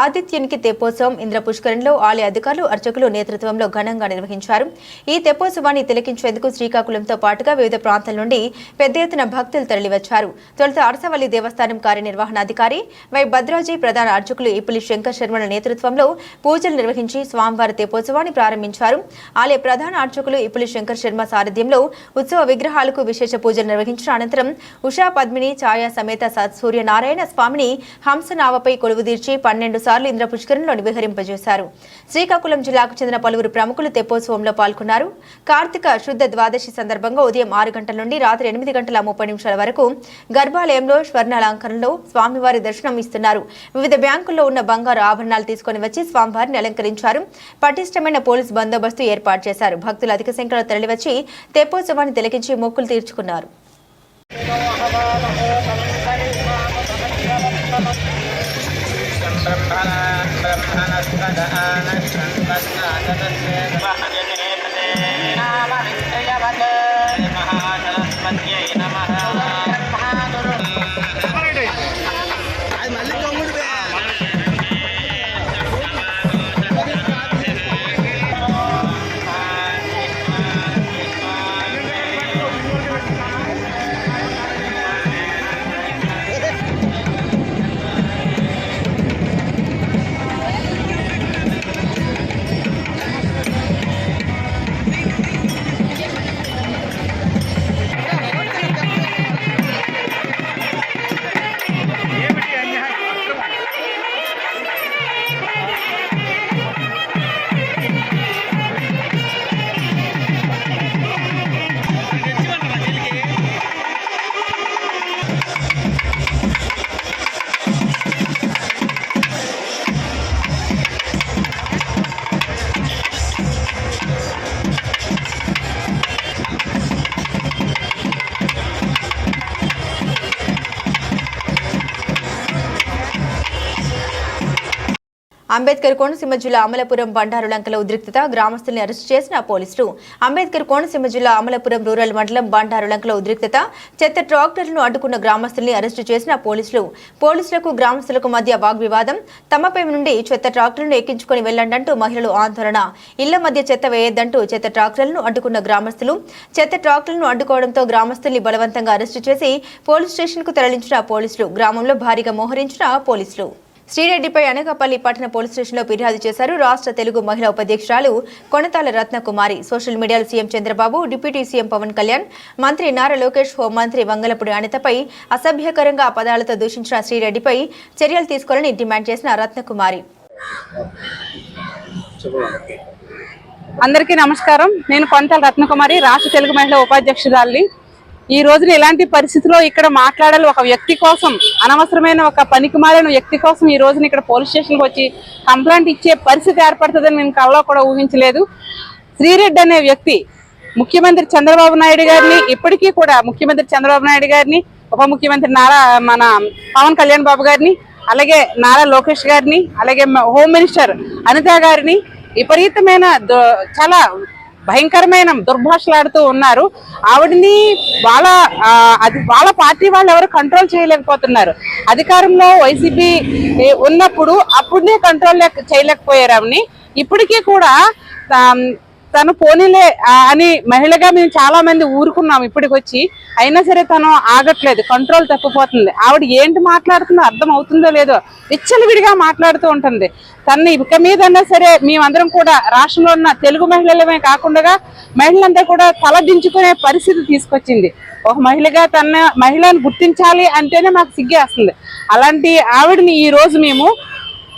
ఆదిత్యునికి తెప్పోత్సవం ఇంద్ర పుష్కరంలో ఆలయ అధికారులు అర్చకులు నేతృత్వంలో ఘనంగా నిర్వహించారు. ఈ తెప్పోత్సవాన్ని తిలకించేందుకు శ్రీకాకుళంతో పాటుగా వివిధ ప్రాంతాల నుండి పెద్ద ఎత్తున భక్తులు తరలివచ్చారు. తొలుత అరసవల్లి దేవస్థానం కార్యనిర్వహణాధికారి వై భద్రాజీ ప్రధాన అర్చకులు ఇప్పులి శంకర్ శర్మల నేతృత్వంలో పూజలు నిర్వహించి స్వామివారి తెప్పోత్సవాన్ని ప్రారంభించారు. ఆలయ ప్రధాన అర్చకులు ఇప్పులి శంకర్ శర్మ సారథ్యంలో ఉత్సవ విగ్రహాలకు విశేష పూజలు నిర్వహించిన అనంతరం ఉషా పద్మిని ఛాయా సమేత సూర్యనారాయణ స్వామిని హంసనావపై కొలువుదీర్చి 12 సార్లు ఇంద్ర పుష్కరంలో విహరింపజేశారు. శ్రీకాకుళం జిల్లాకు చెందిన పలువురు ప్రముఖులు తెప్పోత్సవంలో పాల్గొన్నారు. కార్తీక శుద్ధ ద్వాదశి సందర్భంగా ఉదయం 6 గంటల నుండి రాత్రి 8:30 వరకు గర్భాలయంలో స్వర్ణాలంకరణలో స్వామివారి దర్శనం ఇస్తున్నారు. వివిధ బ్యాంకుల్లో ఉన్న బంగారు ఆభరణాలు తీసుకుని వచ్చి స్వామివారిని అలంకరించారు. పటిష్టమైన పోలీస్ బందోబస్తు ఏర్పాటు చేశారు. భక్తులు అధిక సంఖ్యలో తరలివచ్చి తెప్పోత్సవాన్ని తిలకించి మొక్కులు తీర్చుకున్నారు. మహాజలస్పత్యై నమః అంబేద్కర్ కోనసీమ జిల్లా అమలాపురం బండారు లంకల ఉద్రిక్తత గ్రామస్తుల్ని అరెస్టు చేసిన పోలీసులు. అంబేద్కర్ కోనసీమ జిల్లా అమలాపురం రూరల్ మండలం బండారు లంకల ఉద్రిక్తత చెత్త ట్రాక్టర్లను అడ్డుకున్న గ్రామస్తుల్ని అరెస్టు చేసిన పోలీసులకు గ్రామస్తులకు మధ్య వాగ్వివాదం. తమపై నుండి చెత్త ట్రాక్టర్లను ఎక్కించుకుని వెళ్లండంటూ మహిళలు ఆందోళన. ఇళ్ల మధ్య చెత్త వేయొద్దంటూ చెత్త ట్రాక్టర్లను అడ్డుకున్న గ్రామస్తులు. చెత్త ట్రాక్టర్లను అడ్డుకోవడంతో గ్రామస్తుల్ని బలవంతంగా అరెస్టు చేసి పోలీస్ స్టేషన్ కు తరలించిన పోలీసులు. గ్రామంలో భారీగా మోహరించిన పోలీసులు. శ్రీరెడ్డిపై అనకాపల్లి పట్టణ పోలీస్ స్టేషన్లో ఫిర్యాదు చేశారు రాష్ట్ర తెలుగు మహిళా ఉపాధ్యక్షురాలు కొనతాల రత్నకుమారి. సోషల్ మీడియాలో CM Chandrababu, deputy CM Pawan Kalyan, మంత్రి నారా లోకేష్, హోంమంత్రి వంగలపూడి అనితపై అసభ్యకరంగా పదాలతో దూషించిన శ్రీరెడ్డిపై చర్యలు తీసుకోవాలని డిమాండ్ చేసిన రత్నకుమారి. అందరికీ నమస్కారం. నేను కొనతాల రత్నకుమారి, రాష్ట్ర తెలుగు మహిళా ఉపాధ్యక్షురాలిని. ఈ రోజున ఇలాంటి పరిస్థితిలో ఇక్కడ మాట్లాడాలి ఒక వ్యక్తి కోసం, అనవసరమైన ఒక పనికిమాలిన వ్యక్తి కోసం ఈ రోజున ఇక్కడ పోలీస్ స్టేషన్కి వచ్చి కంప్లైంట్ ఇచ్చే పరిస్థితి ఏర్పడుతుందని నేను కళ్ళలో కూడా ఊహించలేదు. శ్రీరెడ్డి అనే వ్యక్తి ముఖ్యమంత్రి చంద్రబాబు నాయుడు గారిని, ఇప్పటికీ కూడా ముఖ్యమంత్రి చంద్రబాబు నాయుడు గారిని, ఉప ముఖ్యమంత్రి మన పవన్ కళ్యాణ్ బాబు గారిని, అలాగే నారా లోకేష్ గారిని, అలాగే హోమ్ మినిస్టర్ అనిత గారిని విపరీతమైన చాలా భయంకరమైన దుర్భాషలాడుతూ ఉన్నారు. ఆవిడని వాళ్ళ పార్టీ వాళ్ళు ఎవరు కంట్రోల్ చేయలేకపోతున్నారు. అధికారంలో వైసీపీ ఉన్నప్పుడు అప్పుడే కంట్రోల్ చేయలేకపోయారు ఆవిడని. ఇప్పటికీ కూడా తను పోనీలే అని మహిళగా మేము చాలా మంది ఊరుకున్నాం ఇప్పటికి వచ్చి, అయినా సరే తను ఆగట్లేదు, కంట్రోల్ తప్పిపోతుంది. ఆవిడ ఏంటి మాట్లాడుతుందో అర్థం అవుతుందో లేదో విచ్చలవిడిగా మాట్లాడుతూ ఉంటుంది. తన్ని ఇక మీదన్నా సరే మేమందరం కూడా రాష్ట్రంలో ఉన్న తెలుగు మహిళలమే కాకుండా మహిళలంతా కూడా తల దించుకునే పరిస్థితి తీసుకొచ్చింది. ఒక మహిళగా తన మహిళను గుర్తించాలి అంటేనే మాకు సిగ్గేస్తుంది. అలాంటి ఆవిడని ఈ రోజు మేము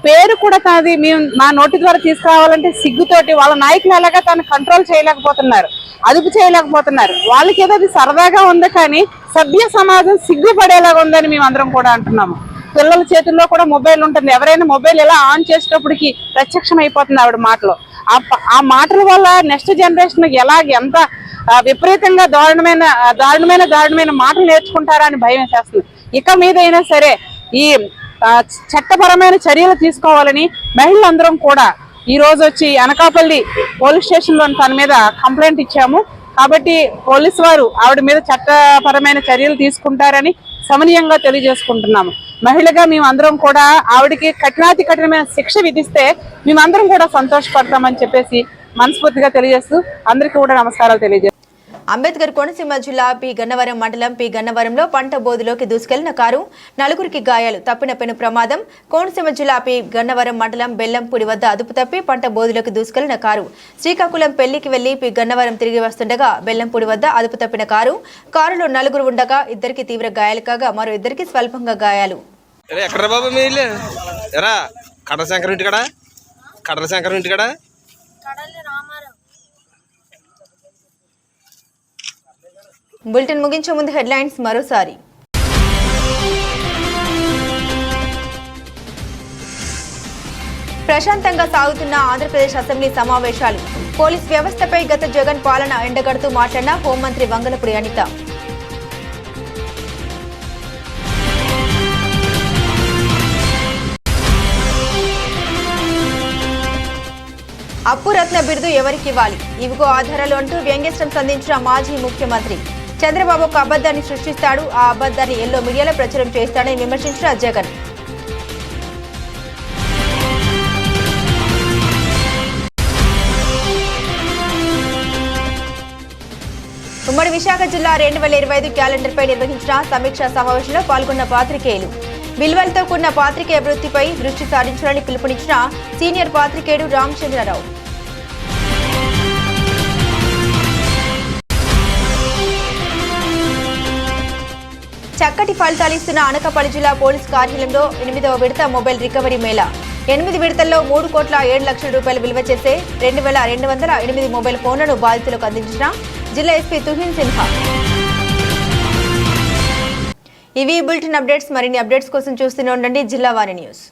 పేరు కూడా తనది మేము మా నోటి ద్వారా తీసుకురావాలంటే సిగ్గుతోటి వాళ్ళ నాయకులు ఎలాగా తను కంట్రోల్ చేయలేకపోతున్నారు, అదుపు చేయలేకపోతున్నారు. వాళ్ళకి ఏదో అది సరదాగా ఉంది, కానీ సభ్య సమాజం సిగ్గుపడేలాగా ఉందని మేము అందరం కూడా అంటున్నాము. పిల్లల చేతుల్లో కూడా మొబైల్ ఉంటుంది. ఎవరైనా మొబైల్ ఎలా ఆన్ చేసేటప్పటికి ప్రత్యక్షం అయిపోతుంది ఆవిడ మాటలు. ఆ మాటల వల్ల నెక్స్ట్ జనరేషన్ ఎంత విపరీతంగా దారుణమైన మాటలు నేర్చుకుంటారా అని భయం వేసేస్తుంది. ఇక మీద అయినా సరే ఈ చట్టపరమైన చర్యలు తీసుకోవాలని మహిళలందరం కూడా ఈ రోజు వచ్చి అనకాపల్లి పోలీస్ స్టేషన్ లో తన మీద కంప్లైంట్ ఇచ్చాము. కాబట్టి పోలీసు వారు ఆవిడ మీద చట్టపరమైన చర్యలు తీసుకుంటారని సమనీయంగా తెలియజేసుకుంటున్నాము. మహిళగా మేమందరం కూడా ఆవిడకి కఠినమైన శిక్ష విధిస్తే మేమందరం కూడా సంతోషపడతామని చెప్పేసి మనస్ఫూర్తిగా తెలియజేస్తూ అందరికీ కూడా నమస్కారాలు తెలియజేస్తాం. అంబేద్కర్ కోనసీమ జిల్లా పి గన్నవరం మండలం పి గన్నవరంలో పంట బోధులోకి దూసుకెళ్లిన కారు, 4గురికి గాయాలు, తప్పిన పెను ప్రమాదం. కోనసీమ జిల్లా పి గన్నవరం మండలం బెల్లంపూడి వద్ద అదుపు తప్పి పంట బోధులోకి దూసుకెళ్లిన కారు శ్రీకాకుళం పెళ్లికి వెళ్లి పి గన్నవరం తిరిగి వస్తుండగా బెల్లంపూడి వద్ద అదుపు తప్పిన కారులో 4గురు ఉండగా 2కి తీవ్ర గాయాలు కాగా మరో 2కి స్వల్పంగా గాయాలు. బులెటిన్ ముగించే ముందు హెడ్లైన్స్ మరోసారి. ప్రశాంతంగా సాగుతున్న ఆంధ్రప్రదేశ్ అసెంబ్లీ సమావేశాలు. పోలీస్ వ్యవస్థపై గత జగన్ పాలన ఎండగడుతూ మాట్లాడిన హోంమంత్రి వంగలపూడి అనిత. అప్పురత్న బిరుదు ఎవరికి ఇవ్వాలి, ఇవిగో ఆధారాలు అంటూ వ్యంగ్యాస్త్రం సంధించిన మాజీ ముఖ్యమంత్రి. చంద్రబాబు ఒక అబద్ధాన్ని సృష్టిస్తాడు, ఆ అబద్ధాన్ని ఎల్లో మీడియాలో ప్రచారం చేస్తాడని విమర్శించిన జగన్. ఉమ్మడి విశాఖ జిల్లా 2025 క్యాలెండర్పై నిర్వహించిన సమీక్షా సమావేశంలో పాల్గొన్న పాత్రికేయులు. విలువలతో కూడిన పాత్రికేయ వృత్తిపై దృష్టి సారించాలని పిలుపునిచ్చిన సీనియర్ పాత్రికేయుడు రామచంద్రరావు. చక్కటి ఫలితాలిస్తున్న అనకాపల్లి జిల్లా పోలీస్ కార్యాలయంలో 8వ విడత మొబైల్ రికవరీ మేళా. 8 విడతల్లో 3,07,00,000 రూపాయలు విలువ చేసే 2,208 మొబైల్ ఫోన్లను బాధితులకు అందించిన జిల్లా ఎస్పీ తుహిన్ సిన్హా. ఇవి బులెటిన్ అప్డేట్స్. మరిన్ని అప్డేట్స్ కోసం చూస్తూనే ఉండండి జిల్లా వాణి న్యూస్.